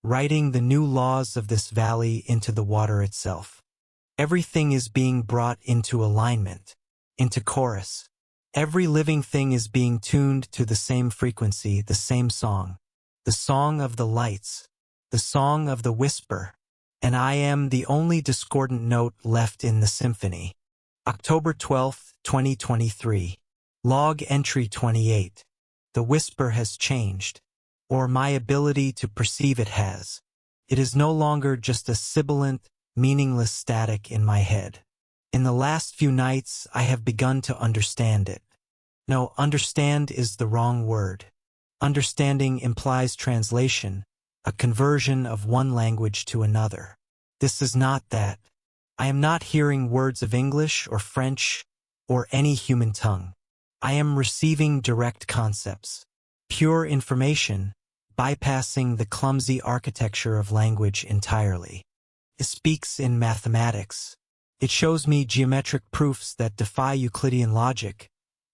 writing the new laws of this valley into the water itself. Everything is being brought into alignment, into chorus. Every living thing is being tuned to the same frequency, the same song. The song of the lights, the song of the whisper. And I am the only discordant note left in the symphony. October 12th, 2023. Log entry 28. The whisper has changed, or my ability to perceive it has. It is no longer just a sibilant, meaningless static in my head. In the last few nights, I have begun to understand it. No, understand is the wrong word. Understanding implies translation, a conversion of one language to another. This is not that. I am not hearing words of English or French or any human tongue. I am receiving direct concepts, pure information, bypassing the clumsy architecture of language entirely. It speaks in mathematics. It shows me geometric proofs that defy Euclidean logic,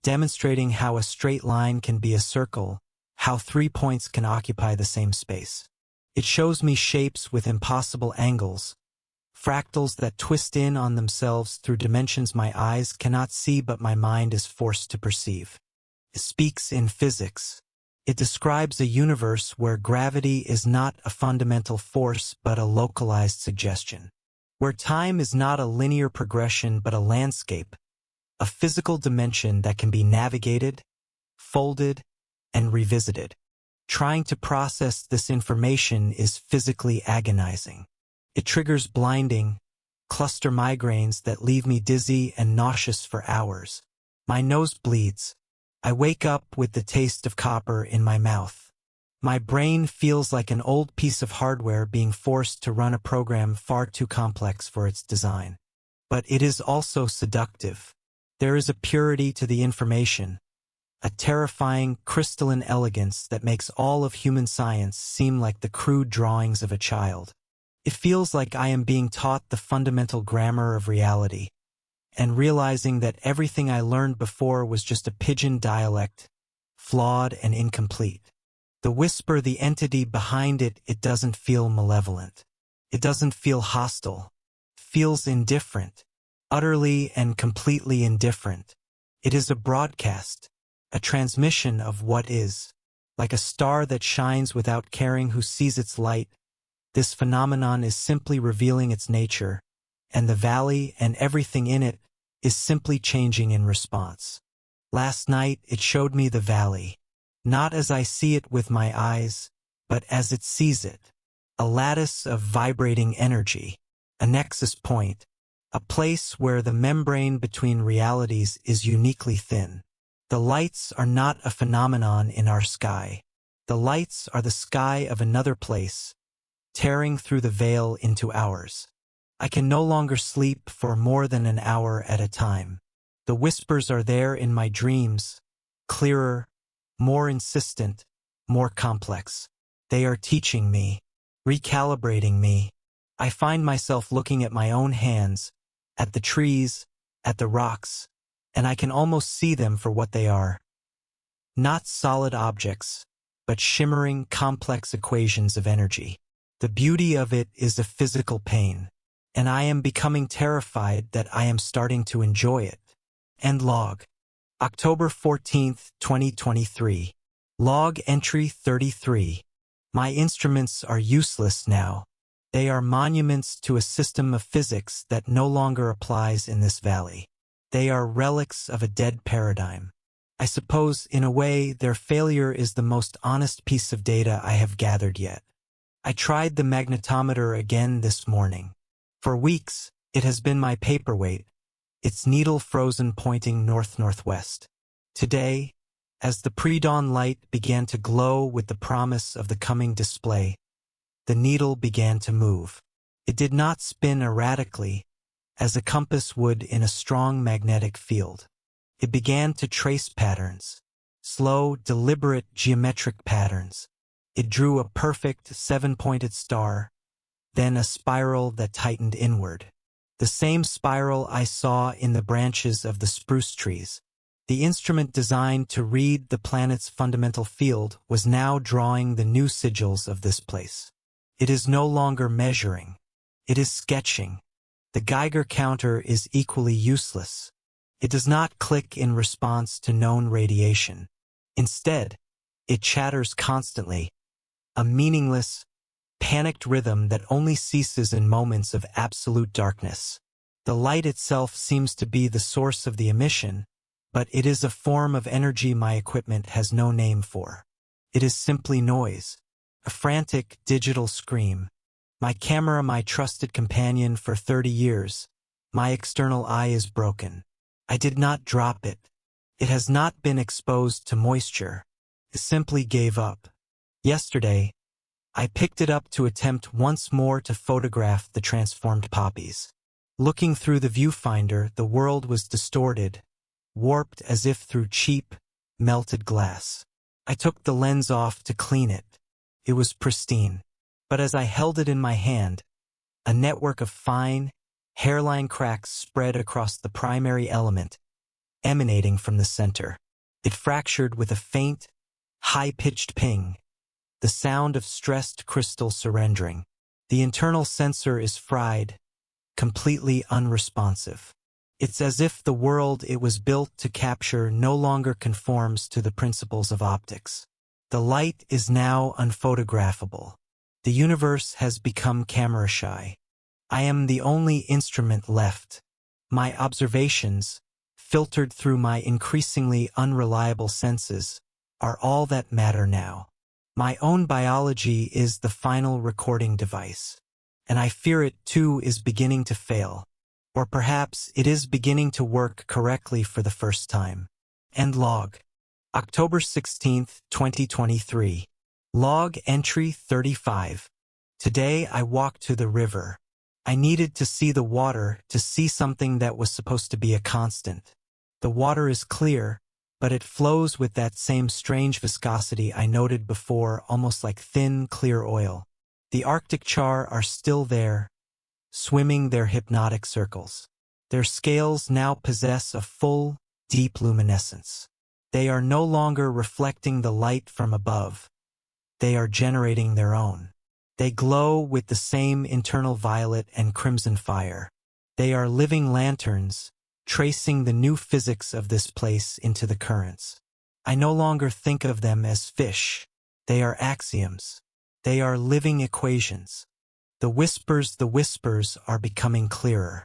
demonstrating how a straight line can be a circle, how 3 points can occupy the same space. It shows me shapes with impossible angles, fractals that twist in on themselves through dimensions my eyes cannot see but my mind is forced to perceive. It speaks in physics. It describes a universe where gravity is not a fundamental force but a localized suggestion. Where time is not a linear progression but a landscape, a physical dimension that can be navigated, folded, and revisited. Trying to process this information is physically agonizing. It triggers blinding, cluster migraines that leave me dizzy and nauseous for hours. My nose bleeds. I wake up with the taste of copper in my mouth. My brain feels like an old piece of hardware being forced to run a program far too complex for its design. But it is also seductive. There is a purity to the information, a terrifying, crystalline elegance that makes all of human science seem like the crude drawings of a child. It feels like I am being taught the fundamental grammar of reality, and realizing that everything I learned before was just a pidgin dialect, flawed and incomplete. The whisper, the entity behind it, it doesn't feel malevolent. It doesn't feel hostile. It feels indifferent, utterly and completely indifferent. It is a broadcast, a transmission of what is. Like a star that shines without caring who sees its light, this phenomenon is simply revealing its nature, and the valley and everything in it is simply changing in response. Last night it showed me the valley, not as I see it with my eyes, but as it sees it. A lattice of vibrating energy, a nexus point, a place where the membrane between realities is uniquely thin. The lights are not a phenomenon in our sky. The lights are the sky of another place, tearing through the veil into ours. I can no longer sleep for more than an hour at a time. The whispers are there in my dreams, clearer, more insistent, more complex. They are teaching me, recalibrating me. I find myself looking at my own hands, at the trees, at the rocks, and I can almost see them for what they are. Not solid objects, but shimmering, complex equations of energy. The beauty of it is a physical pain, and I am becoming terrified that I am starting to enjoy it. End log. October 14th, 2023. Log entry 33. My instruments are useless now. They are monuments to a system of physics that no longer applies in this valley. They are relics of a dead paradigm. I suppose, in a way, their failure is the most honest piece of data I have gathered yet. I tried the magnetometer again this morning. For weeks, it has been my paperweight, its needle frozen pointing north-northwest. Today, as the pre-dawn light began to glow with the promise of the coming display, the needle began to move. It did not spin erratically, as a compass would in a strong magnetic field. It began to trace patterns, slow, deliberate geometric patterns. It drew a perfect 7-pointed star, then a spiral that tightened inward. The same spiral I saw in the branches of the spruce trees. The instrument designed to read the planet's fundamental field was now drawing the new sigils of this place. It is no longer measuring. It is sketching. The Geiger counter is equally useless. It does not click in response to known radiation. Instead, it chatters constantly, a meaningless, panicked rhythm that only ceases in moments of absolute darkness. The light itself seems to be the source of the emission, but it is a form of energy my equipment has no name for. It is simply noise, a frantic digital scream. My camera, my trusted companion for 30 years, my external eye is broken. I did not drop it. It has not been exposed to moisture. It simply gave up. Yesterday, I picked it up to attempt once more to photograph the transformed poppies. Looking through the viewfinder, the world was distorted, warped as if through cheap, melted glass. I took the lens off to clean it. It was pristine. But as I held it in my hand, a network of fine, hairline cracks spread across the primary element, emanating from the center. It fractured with a faint, high-pitched ping, the sound of stressed crystal surrendering. The internal sensor is fried, completely unresponsive. It's as if the world it was built to capture no longer conforms to the principles of optics. The light is now unphotographable. The universe has become camera-shy. I am the only instrument left. My observations, filtered through my increasingly unreliable senses, are all that matter now. My own biology is the final recording device, and I fear it too is beginning to fail. Or perhaps it is beginning to work correctly for the first time. End log. October 16, 2023. Log entry 35. Today I walked to the river. I needed to see the water, to see something that was supposed to be a constant. The water is clear, but it flows with that same strange viscosity I noted before, almost like thin, clear oil. The Arctic char are still there, swimming their hypnotic circles. Their scales now possess a full, deep luminescence. They are no longer reflecting the light from above. They are generating their own. They glow with the same internal violet and crimson fire. They are living lanterns, tracing the new physics of this place into the currents. I no longer think of them as fish. They are axioms. They are living equations. The whispers are becoming clearer.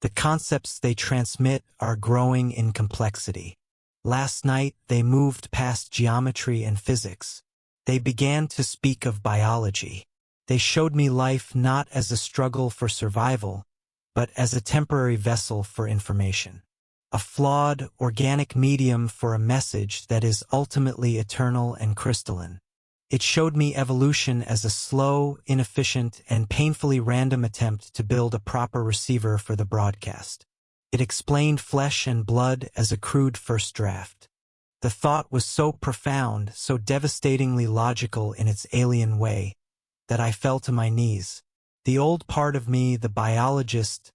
The concepts they transmit are growing in complexity. Last night they moved past geometry and physics. They began to speak of biology. They showed me life not as a struggle for survival, but as a temporary vessel for information. A flawed, organic medium for a message that is ultimately eternal and crystalline. It showed me evolution as a slow, inefficient, and painfully random attempt to build a proper receiver for the broadcast. It explained flesh and blood as a crude first draft. The thought was so profound, so devastatingly logical in its alien way, that I fell to my knees. The old part of me, the biologist,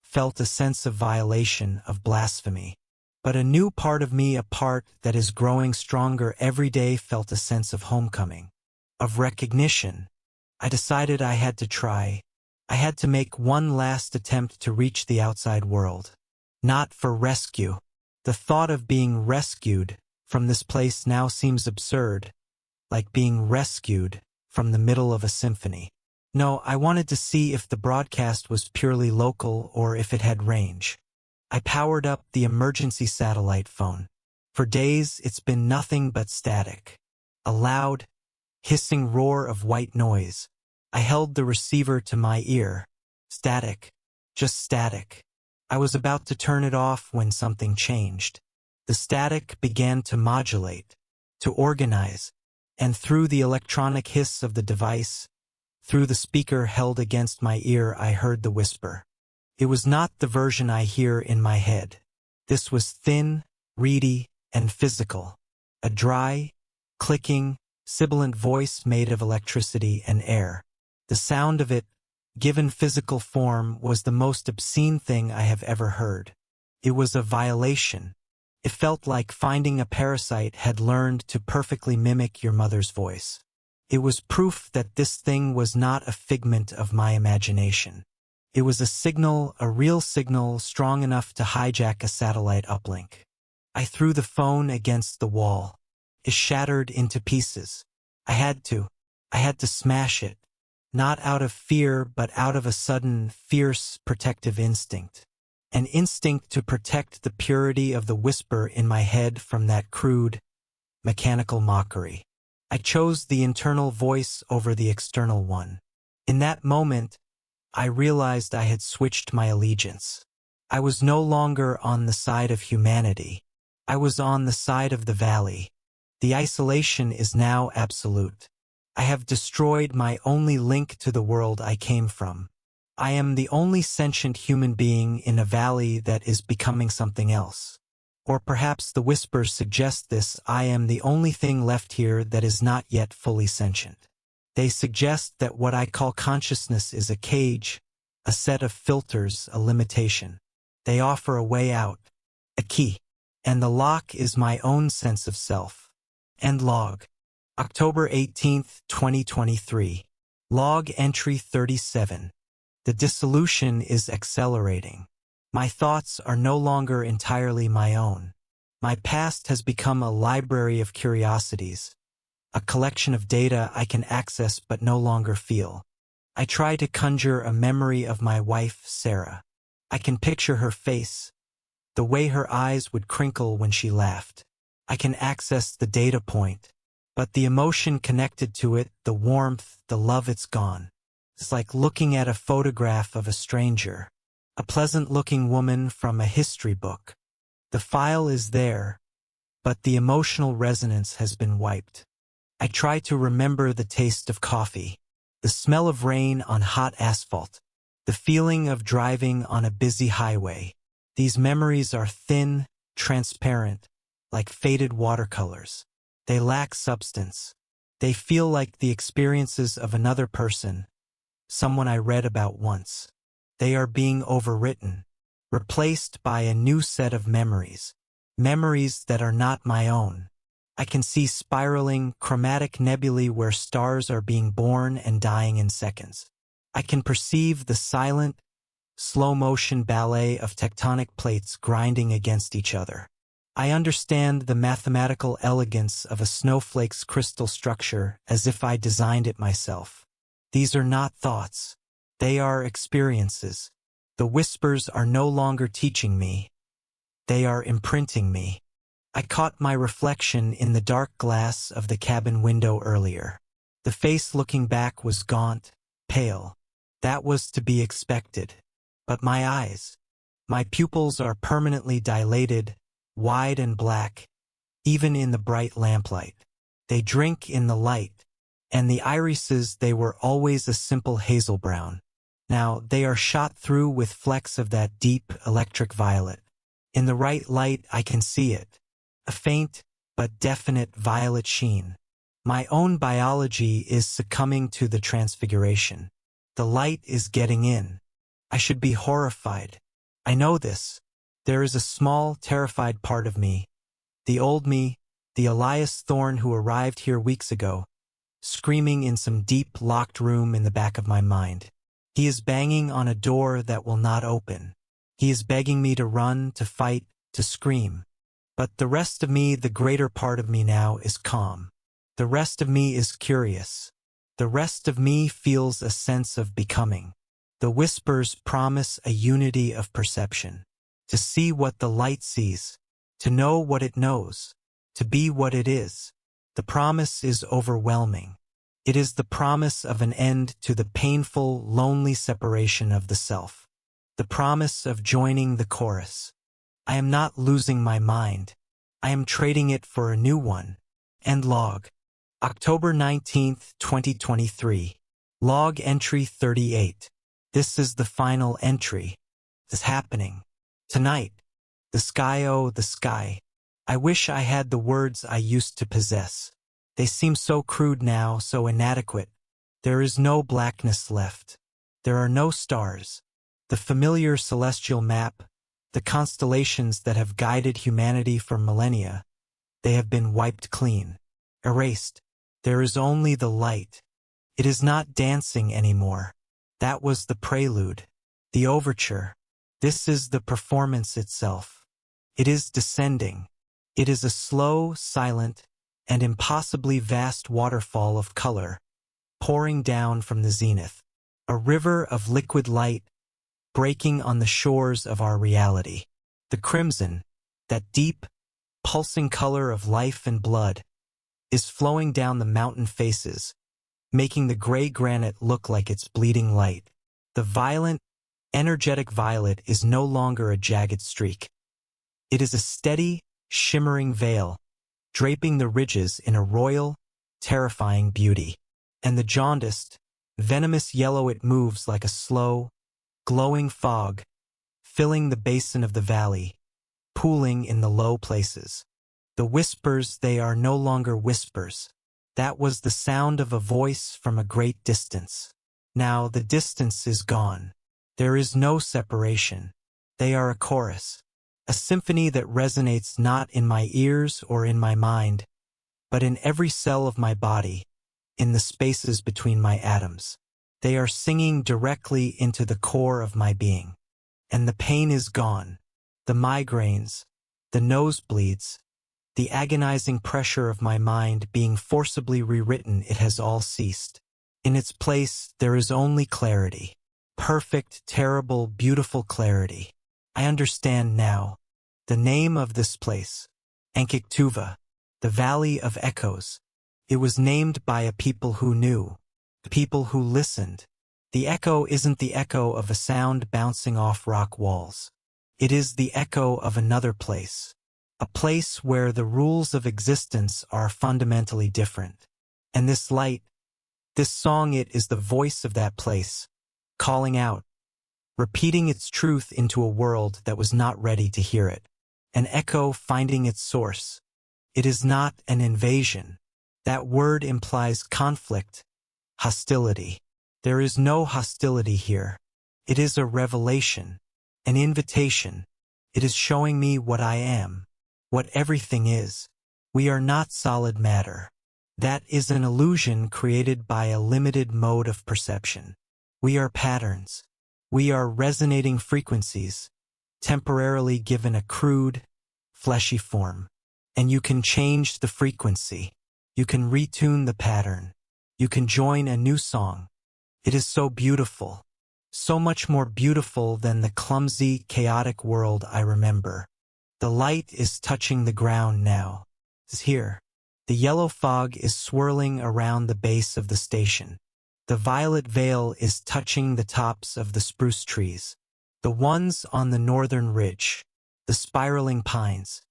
felt a sense of violation, of blasphemy. But a new part of me, a part that is growing stronger every day, felt a sense of homecoming, of recognition. I decided I had to try. I had to make one last attempt to reach the outside world. Not for rescue. The thought of being rescued from this place now seems absurd, like being rescued from the middle of a symphony. No, I wanted to see if the broadcast was purely local or if it had range. I powered up the emergency satellite phone. For days, it's been nothing but static. A loud, hissing roar of white noise. I held the receiver to my ear. Static. Just static. I was about to turn it off when something changed. The static began to modulate, to organize, and through the electronic hiss of the device, through the speaker held against my ear, I heard the whisper. It was not the version I hear in my head. This was thin, reedy, and physical. A dry, clicking, sibilant voice made of electricity and air. The sound of it, given physical form, was the most obscene thing I have ever heard. It was a violation. It felt like finding a parasite had learned to perfectly mimic your mother's voice. It was proof that this thing was not a figment of my imagination. It was a signal, a real signal, strong enough to hijack a satellite uplink. I threw the phone against the wall. It shattered into pieces. I had to smash it. Not out of fear, but out of a sudden, fierce, protective instinct. An instinct to protect the purity of the whisper in my head from that crude, mechanical mockery. I chose the internal voice over the external one. In that moment, I realized I had switched my allegiance. I was no longer on the side of humanity. I was on the side of the valley. The isolation is now absolute. I have destroyed my only link to the world I came from. I am the only sentient human being in a valley that is becoming something else. Or perhaps the whispers suggest this: I am the only thing left here that is not yet fully sentient. They suggest that what I call consciousness is a cage, a set of filters, a limitation. They offer a way out, a key. and the lock is my own sense of self. End log. October 18th, 2023. Log entry 37. The dissolution is accelerating. My thoughts are no longer entirely my own. My past has become a library of curiosities, a collection of data I can access but no longer feel. I try to conjure a memory of my wife, Sarah. I can picture her face, the way her eyes would crinkle when she laughed. I can access the data point, but the emotion connected to it, the warmth, the love, it's gone. It's like looking at a photograph of a stranger, a pleasant-looking woman from a history book. The file is there, but the emotional resonance has been wiped. I try to remember the taste of coffee, the smell of rain on hot asphalt, the feeling of driving on a busy highway. These memories are thin, transparent, like faded watercolors. They lack substance. They feel like the experiences of another person, someone I read about once. They are being overwritten, replaced by a new set of memories, memories that are not my own. I can see spiraling, chromatic nebulae where stars are being born and dying in seconds. I can perceive the silent, slow-motion ballet of tectonic plates grinding against each other. I understand the mathematical elegance of a snowflake's crystal structure as if I designed it myself. These are not thoughts. They are experiences. The whispers are no longer teaching me. They are imprinting me. I caught my reflection in the dark glass of the cabin window earlier. The face looking back was gaunt, pale. That was to be expected. But my eyes, my pupils are permanently dilated, wide and black, even in the bright lamplight. They drink in the light, and the irises they were always a simple hazel brown. Now they are shot through with flecks of that deep electric violet. In the right light I can see it, a faint but definite violet sheen. My own biology is succumbing to the transfiguration. The light is getting in. I should be horrified. I know this. There is a small, terrified part of me, the old me, the Elias Thorne who arrived here weeks ago, screaming in some deep, locked room in the back of my mind. He is banging on a door that will not open. He is begging me to run, to fight, to scream. But the rest of me, the greater part of me now, is calm. The rest of me is curious. The rest of me feels a sense of becoming. The whispers promise a unity of perception. To see what the light sees, to know what it knows, to be what it is. The promise is overwhelming. It is the promise of an end to the painful, lonely separation of the self. The promise of joining the chorus. I am not losing my mind. I am trading it for a new one. End log. October 19th, 2023. Log entry 38. This is the final entry. It's happening. Tonight. The sky, oh, the sky. I wish I had the words I used to possess. They seem so crude now, so inadequate. There is no blackness left. There are no stars. The familiar celestial map, the constellations that have guided humanity for millennia, they have been wiped clean, erased. There is only the light. It is not dancing anymore. That was the prelude, the overture. This is the performance itself. It is descending. It is a slow, silent, and impossibly vast waterfall of color, pouring down from the zenith. A river of liquid light, breaking on the shores of our reality. The crimson, that deep, pulsing color of life and blood, is flowing down the mountain faces, making the gray granite look like it's bleeding light. The violent, energetic violet is no longer a jagged streak. It is a steady, shimmering veil, draping the ridges in a royal, terrifying beauty. And the jaundiced, venomous yellow it moves like a slow, glowing fog, filling the basin of the valley, pooling in the low places. The whispers, they are no longer whispers. That was the sound of a voice from a great distance. Now the distance is gone. There is no separation. They are a chorus. a symphony that resonates not in my ears or in my mind, but in every cell of my body, in the spaces between my atoms. They are singing directly into the core of my being. And the pain is gone, the migraines, the nosebleeds, the agonizing pressure of my mind being forcibly rewritten. It has all ceased. In its place, there is only clarity. Perfect, terrible, beautiful clarity. I understand now. The name of this place, Ankik-Tuva, the Valley of Echoes. It was named by a people who knew, people who listened. The echo isn't the echo of a sound bouncing off rock walls. It is the echo of another place. A place where the rules of existence are fundamentally different. And this light, this song, it is the voice of that place, calling out, repeating its truth into a world that was not ready to hear it. An echo finding its source. It is not an invasion. That word implies conflict, hostility. There is no hostility here. It is a revelation, an invitation. It is showing me what I am, what everything is. We are not solid matter. That is an illusion created by a limited mode of perception. We are patterns. We are resonating frequencies, temporarily given a crude, fleshy form. And you can change the frequency. You can retune the pattern. You can join a new song. It is so beautiful. So much more beautiful than the clumsy, chaotic world I remember. The light is touching the ground now. It's here. The yellow fog is swirling around the base of the station. The violet veil is touching the tops of the spruce trees. The ones on the northern ridge. The spiraling pines.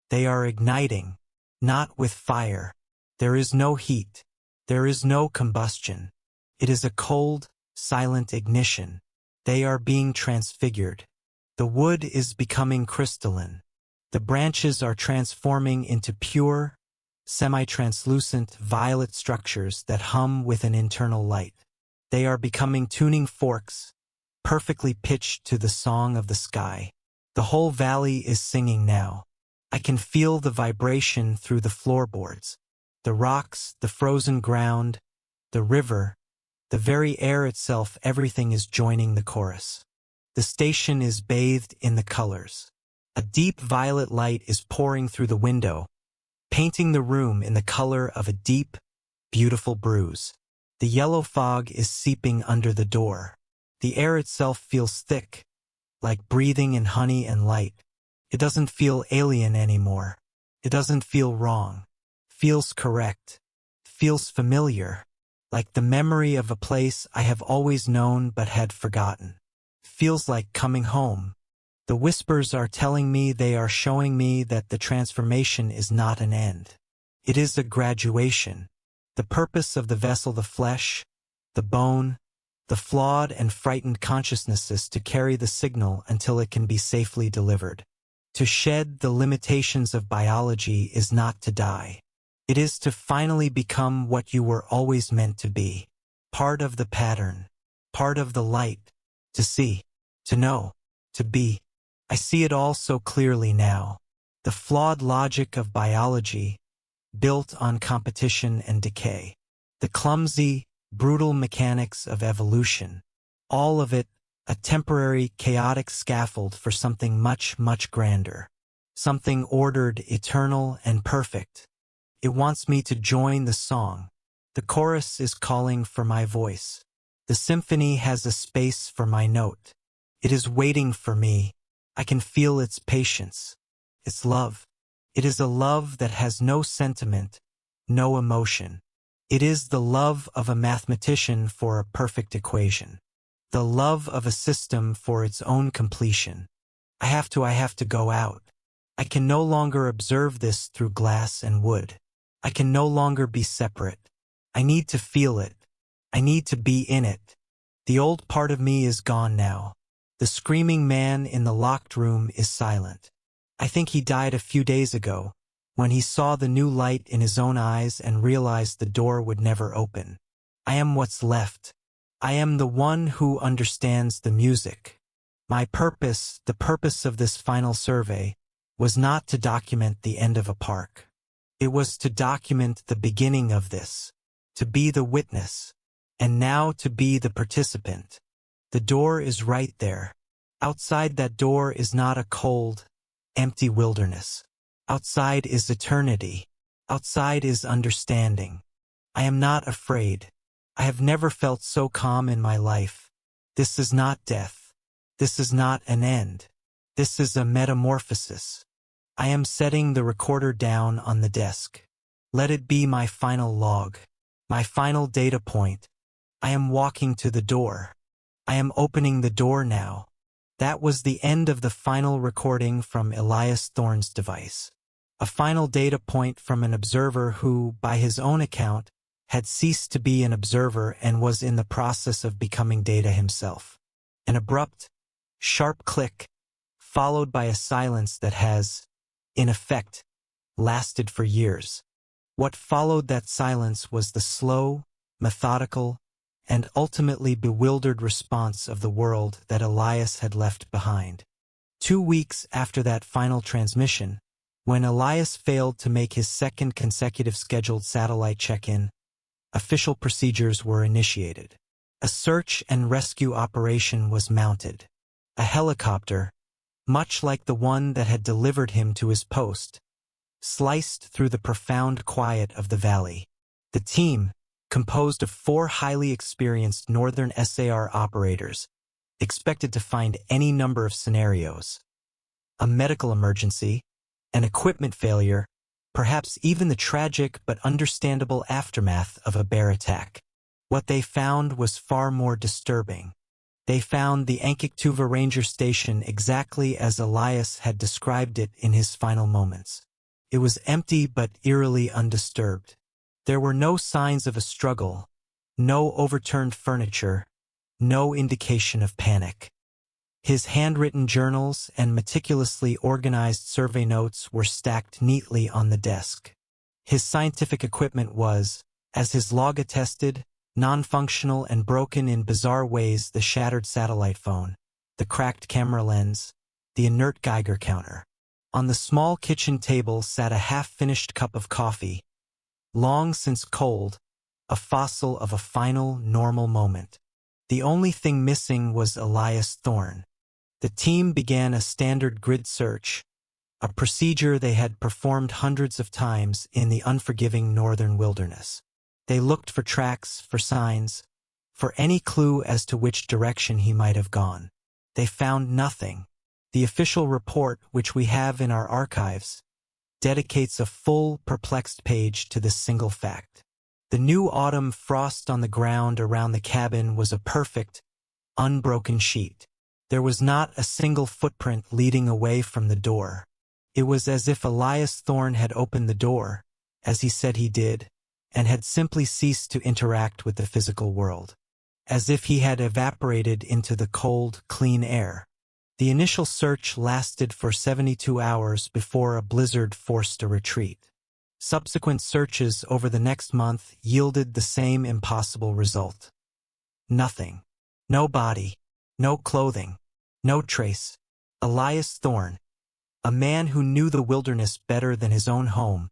They are igniting, not with fire. There is no heat. There is no combustion. It is a cold, silent ignition. They are being transfigured. The wood is becoming crystalline. The branches are transforming into pure, semi-translucent violet structures that hum with an internal light. They are becoming tuning forks, perfectly pitched to the song of the sky. The whole valley is singing now. I can feel the vibration through the floorboards, the rocks, the frozen ground, the river, the very air itself. Everything is joining the chorus. The station is bathed in the colors. A deep violet light is pouring through the window, painting the room in the color of a deep, beautiful bruise. The yellow fog is seeping under the door. The air itself feels thick, like breathing in honey and light. It doesn't feel alien anymore. It doesn't feel wrong. Feels correct. Feels familiar, like the memory of a place I have always known but had forgotten. Feels like coming home. The whispers are telling me, they are showing me that the transformation is not an end. It is a graduation. The purpose of the vessel, the flesh, the bone, the flawed and frightened consciousness is to carry the signal until it can be safely delivered. To shed the limitations of biology is not to die. It is to finally become what you were always meant to be. Part of the pattern. Part of the light. To see. To know. To be. I see it all so clearly now. The flawed logic of biology, built on competition and decay. The clumsy, brutal mechanics of evolution. All of it, a temporary, chaotic scaffold for something much, much grander. Something ordered, eternal, and perfect. It wants me to join the song. The chorus is calling for my voice. The symphony has a space for my note. It is waiting for me. I can feel its patience. Its love. It is a love that has no sentiment, no emotion. It is the love of a mathematician for a perfect equation. The love of a system for its own completion. I have to go out. I can no longer observe this through glass and wood. I can no longer be separate. I need to feel it. I need to be in it. The old part of me is gone now. The screaming man in the locked room is silent. I think he died a few days ago, when he saw the new light in his own eyes and realized the door would never open. I am what's left. I am the one who understands the music, My purpose, the purpose of this final survey, was not to document the end of a park. It was to document the beginning of this, to be the witness, and now to be the participant. The door is right there. Outside that door is not a cold, empty wilderness. Outside is eternity. Outside is understanding. I am not afraid. I have never felt so calm in my life. This is not death. This is not an end. This is a metamorphosis. I am setting the recorder down on the desk. Let it be my final log, my final data point. I am walking to the door. I am opening the door now. That was the end of the final recording from Elias Thorne's device. A final data point from an observer who, by his own account, had ceased to be an observer and was in the process of becoming data himself. An abrupt, sharp click, followed by a silence that has, in effect, lasted for years. What followed that silence was the slow, methodical, and ultimately bewildered response of the world that Elias had left behind. 2 weeks after that final transmission, when Elias failed to make his second consecutive scheduled satellite check-in, official procedures were initiated. A search and rescue operation was mounted. A helicopter, much like the one that had delivered him to his post, sliced through the profound quiet of the valley. The team, composed of 4 highly experienced Northern SAR operators, expected to find any number of scenarios. A medical emergency, an equipment failure, perhaps even the tragic but understandable aftermath of a bear attack. What they found was far more disturbing. They found the Ankik-Tuva Ranger Station exactly as Elias had described it in his final moments. It was empty but eerily undisturbed. There were no signs of a struggle, no overturned furniture, no indication of panic. His handwritten journals and meticulously organized survey notes were stacked neatly on the desk. His scientific equipment was, as his log attested, non-functional and broken in bizarre ways: the shattered satellite phone, the cracked camera lens, the inert Geiger counter. On the small kitchen table sat a half-finished cup of coffee, long since cold, a fossil of a final, normal moment. The only thing missing was Elias Thorne. The team began a standard grid search, a procedure they had performed hundreds of times in the unforgiving northern wilderness. They looked for tracks, for signs, for any clue as to which direction he might have gone. They found nothing. The official report, which we have in our archives, dedicates a full, perplexed page to this single fact. The new autumn frost on the ground around the cabin was a perfect, unbroken sheet. There was not a single footprint leading away from the door. It was as if Elias Thorne had opened the door, as he said he did, and had simply ceased to interact with the physical world. As if he had evaporated into the cold, clean air. The initial search lasted for 72 hours before a blizzard forced a retreat. Subsequent searches over the next month yielded the same impossible result. Nothing. No body. No clothing. No trace. Elias Thorne, a man who knew the wilderness better than his own home,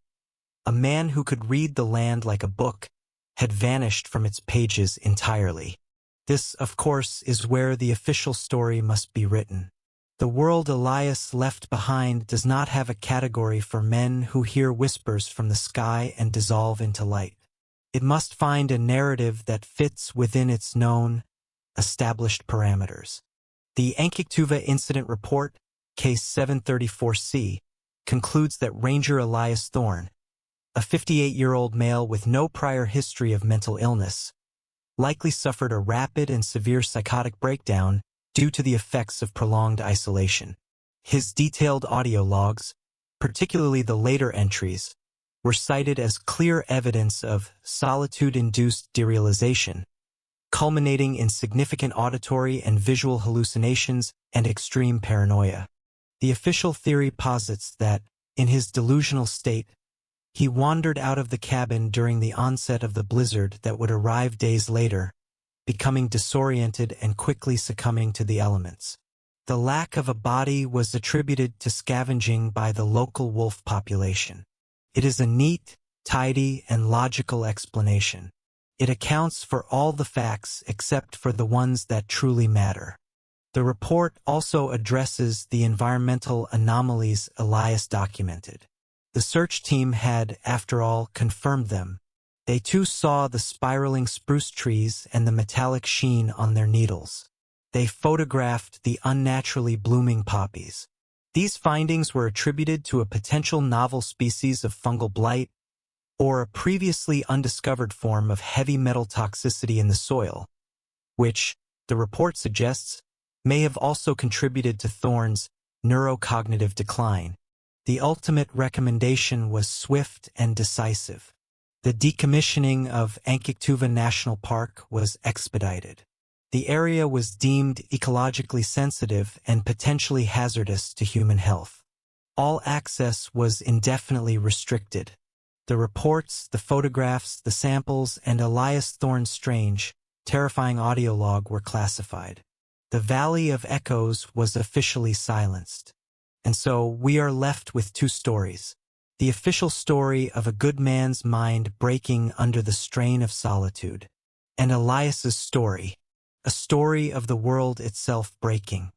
a man who could read the land like a book, had vanished from its pages entirely. This, of course, is where the official story must be written. The world Elias left behind does not have a category for men who hear whispers from the sky and dissolve into light. It must find a narrative that fits within its known, established parameters. The Ankik-Tuva Incident Report, Case 734C, concludes that Ranger Elias Thorne, a 58-year-old male with no prior history of mental illness, likely suffered a rapid and severe psychotic breakdown due to the effects of prolonged isolation. His detailed audio logs, particularly the later entries, were cited as clear evidence of solitude-induced derealization, culminating in significant auditory and visual hallucinations and extreme paranoia. The official theory posits that, in his delusional state, he wandered out of the cabin during the onset of the blizzard that would arrive days later, becoming disoriented and quickly succumbing to the elements. The lack of a body was attributed to scavenging by the local wolf population. It is a neat, tidy, and logical explanation. It accounts for all the facts except for the ones that truly matter. The report also addresses the environmental anomalies Elias documented. The search team had, after all, confirmed them. They too saw the spiraling spruce trees and the metallic sheen on their needles. They photographed the unnaturally blooming poppies. These findings were attributed to a potential novel species of fungal blight or a previously undiscovered form of heavy metal toxicity in the soil, which, the report suggests, may have also contributed to Thorne's neurocognitive decline. The ultimate recommendation was swift and decisive. The decommissioning of Ankik-Tuva National Park was expedited. The area was deemed ecologically sensitive and potentially hazardous to human health. All access was indefinitely restricted. The reports, the photographs, the samples, and Elias Thorne's strange, terrifying audio log were classified. The Valley of Echoes was officially silenced. And so we are left with two stories. The official story of a good man's mind breaking under the strain of solitude, and Elias's story, a story of the world itself breaking.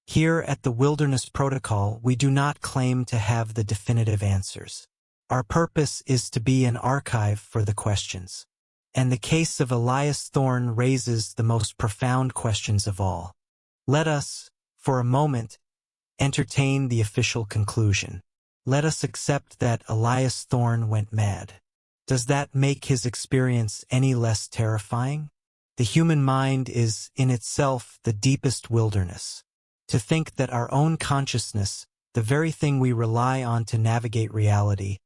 Here at the Wilderness Protocol, we do not claim to have the definitive answers. Our purpose is to be an archive for the questions. And the case of Elias Thorne raises the most profound questions of all. Let us, for a moment, entertain the official conclusion. Let us accept that Elias Thorne went mad. Does that make his experience any less terrifying? The human mind is, in itself, the deepest wilderness. To think that our own consciousness, the very thing we rely on to navigate reality,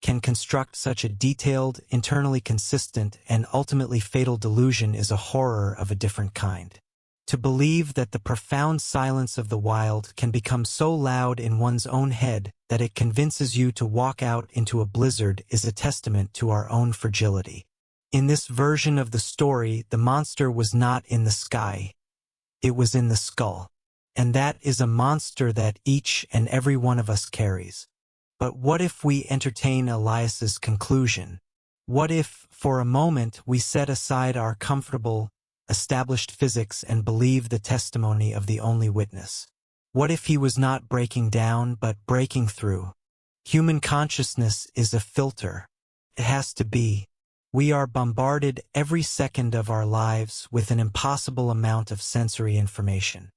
can construct such a detailed, internally consistent, and ultimately fatal delusion is a horror of a different kind. To believe that the profound silence of the wild can become so loud in one's own head that it convinces you to walk out into a blizzard is a testament to our own fragility. In this version of the story, the monster was not in the sky. It was in the skull. And that is a monster that each and every one of us carries. But what if we entertain Elias's conclusion? What if, for a moment, we set aside our comfortable, established physics and believe the testimony of the only witness? What if he was not breaking down but breaking through? Human consciousness is a filter. It has to be. We are bombarded every second of our lives with an impossible amount of sensory information.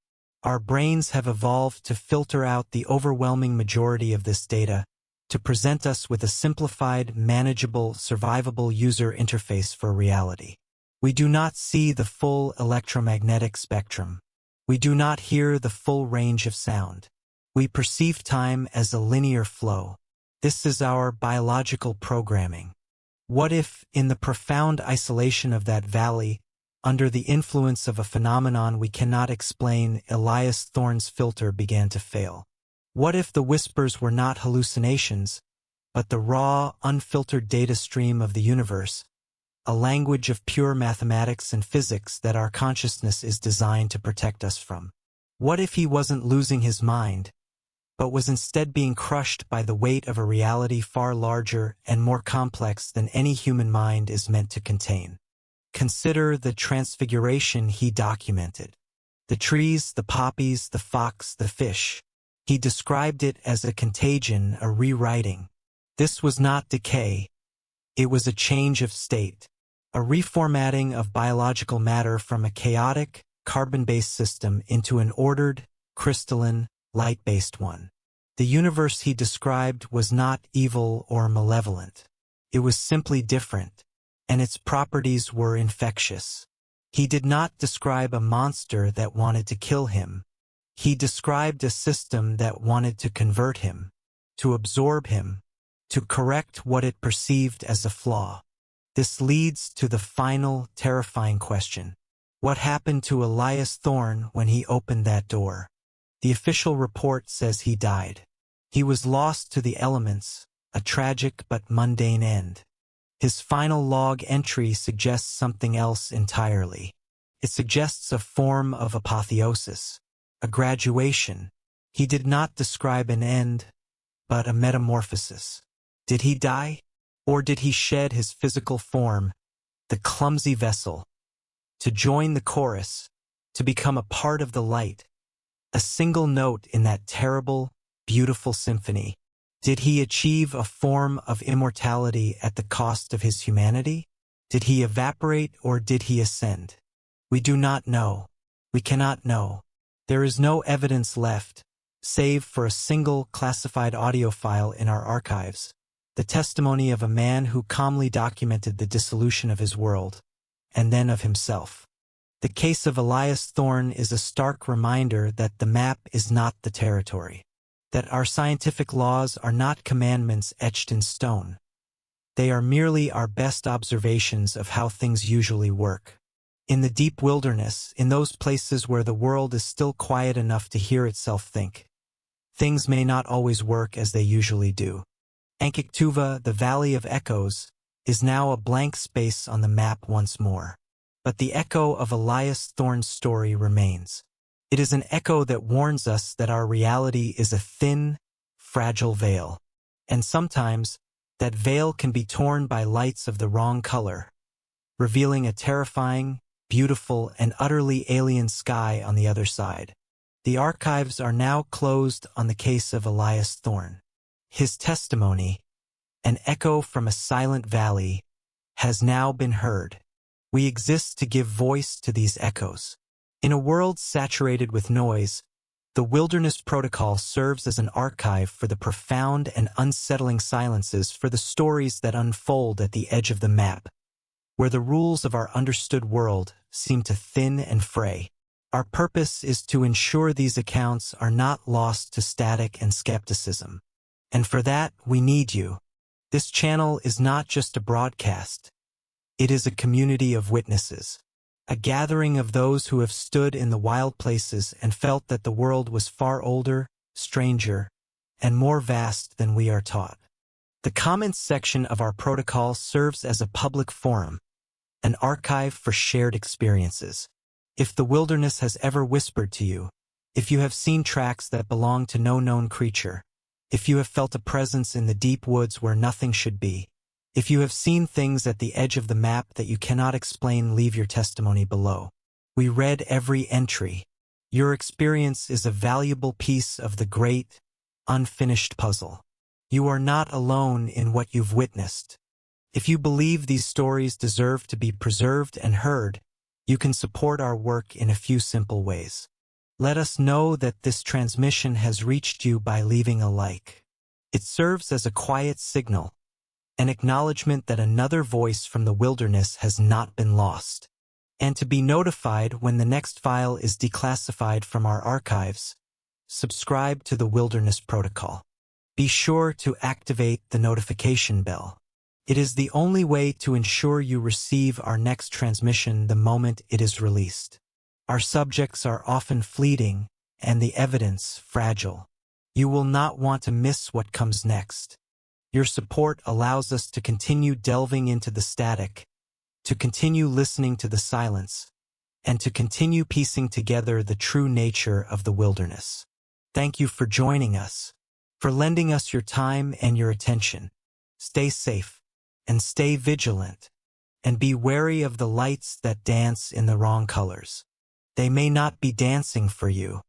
Our brains have evolved to filter out the overwhelming majority of this data, to present us with a simplified, manageable, survivable user interface for reality. We do not see the full electromagnetic spectrum. We do not hear the full range of sound. We perceive time as a linear flow. This is our biological programming. What if, in the profound isolation of that valley, under the influence of a phenomenon we cannot explain, Elias Thorne's filter began to fail? What if the whispers were not hallucinations, but the raw, unfiltered data stream of the universe, a language of pure mathematics and physics that our consciousness is designed to protect us from? What if he wasn't losing his mind, but was instead being crushed by the weight of a reality far larger and more complex than any human mind is meant to contain? Consider the transfiguration he documented. The trees, the poppies, the fox, the fish. He described it as a contagion, a rewriting. This was not decay. It was a change of state, a reformatting of biological matter from a chaotic, carbon-based system into an ordered, crystalline, light-based one. The universe he described was not evil or malevolent. It was simply different, and its properties were infectious. He did not describe a monster that wanted to kill him. He described a system that wanted to convert him, to absorb him, to correct what it perceived as a flaw. This leads to the final, terrifying question. What happened to Elias Thorne when he opened that door? The official report says he died. He was lost to the elements, a tragic but mundane end. His final log entry suggests something else entirely. It suggests a form of apotheosis, a graduation. He did not describe an end, but a metamorphosis. Did he die? Or did he shed his physical form, the clumsy vessel, to join the chorus, to become a part of the light, a single note in that terrible, beautiful symphony? Did he achieve a form of immortality at the cost of his humanity? Did he evaporate or did he ascend? We do not know. We cannot know. There is no evidence left, save for a single classified audio file in our archives, the testimony of a man who calmly documented the dissolution of his world, and then of himself. The case of Elias Thorne is a stark reminder that the map is not the territory, that our scientific laws are not commandments etched in stone. They are merely our best observations of how things usually work. In the deep wilderness, in those places where the world is still quiet enough to hear itself think, things may not always work as they usually do. Ankik-Tuva, the Valley of Echoes, is now a blank space on the map once more. But the echo of Elias Thorne's story remains. It is an echo that warns us that our reality is a thin, fragile veil. And sometimes, that veil can be torn by lights of the wrong color, revealing a terrifying, beautiful, and utterly alien sky on the other side. The archives are now closed on the case of Elias Thorne. His testimony, an echo from a silent valley, has now been heard. We exist to give voice to these echoes. In a world saturated with noise, the Wilderness Protocol serves as an archive for the profound and unsettling silences, for the stories that unfold at the edge of the map, where the rules of our understood world seem to thin and fray. Our purpose is to ensure these accounts are not lost to static and skepticism. And for that, we need you. This channel is not just a broadcast. It is a community of witnesses, a gathering of those who have stood in the wild places and felt that the world was far older, stranger, and more vast than we are taught. The comments section of our protocol serves as a public forum, an archive for shared experiences. If the wilderness has ever whispered to you, if you have seen tracks that belong to no known creature, if you have felt a presence in the deep woods where nothing should be, if you have seen things at the edge of the map that you cannot explain, leave your testimony below. We read every entry. Your experience is a valuable piece of the great, unfinished puzzle. You are not alone in what you've witnessed. If you believe these stories deserve to be preserved and heard, you can support our work in a few simple ways. Let us know that this transmission has reached you by leaving a like. It serves as a quiet signal, an acknowledgement that another voice from the wilderness has not been lost. And to be notified when the next file is declassified from our archives, subscribe to the Wilderness Protocol. Be sure to activate the notification bell. It is the only way to ensure you receive our next transmission the moment it is released. Our subjects are often fleeting and the evidence fragile. You will not want to miss what comes next. Your support allows us to continue delving into the static, to continue listening to the silence, and to continue piecing together the true nature of the wilderness. Thank you for joining us, for lending us your time and your attention. Stay safe and stay vigilant, and be wary of the lights that dance in the wrong colors. They may not be dancing for you,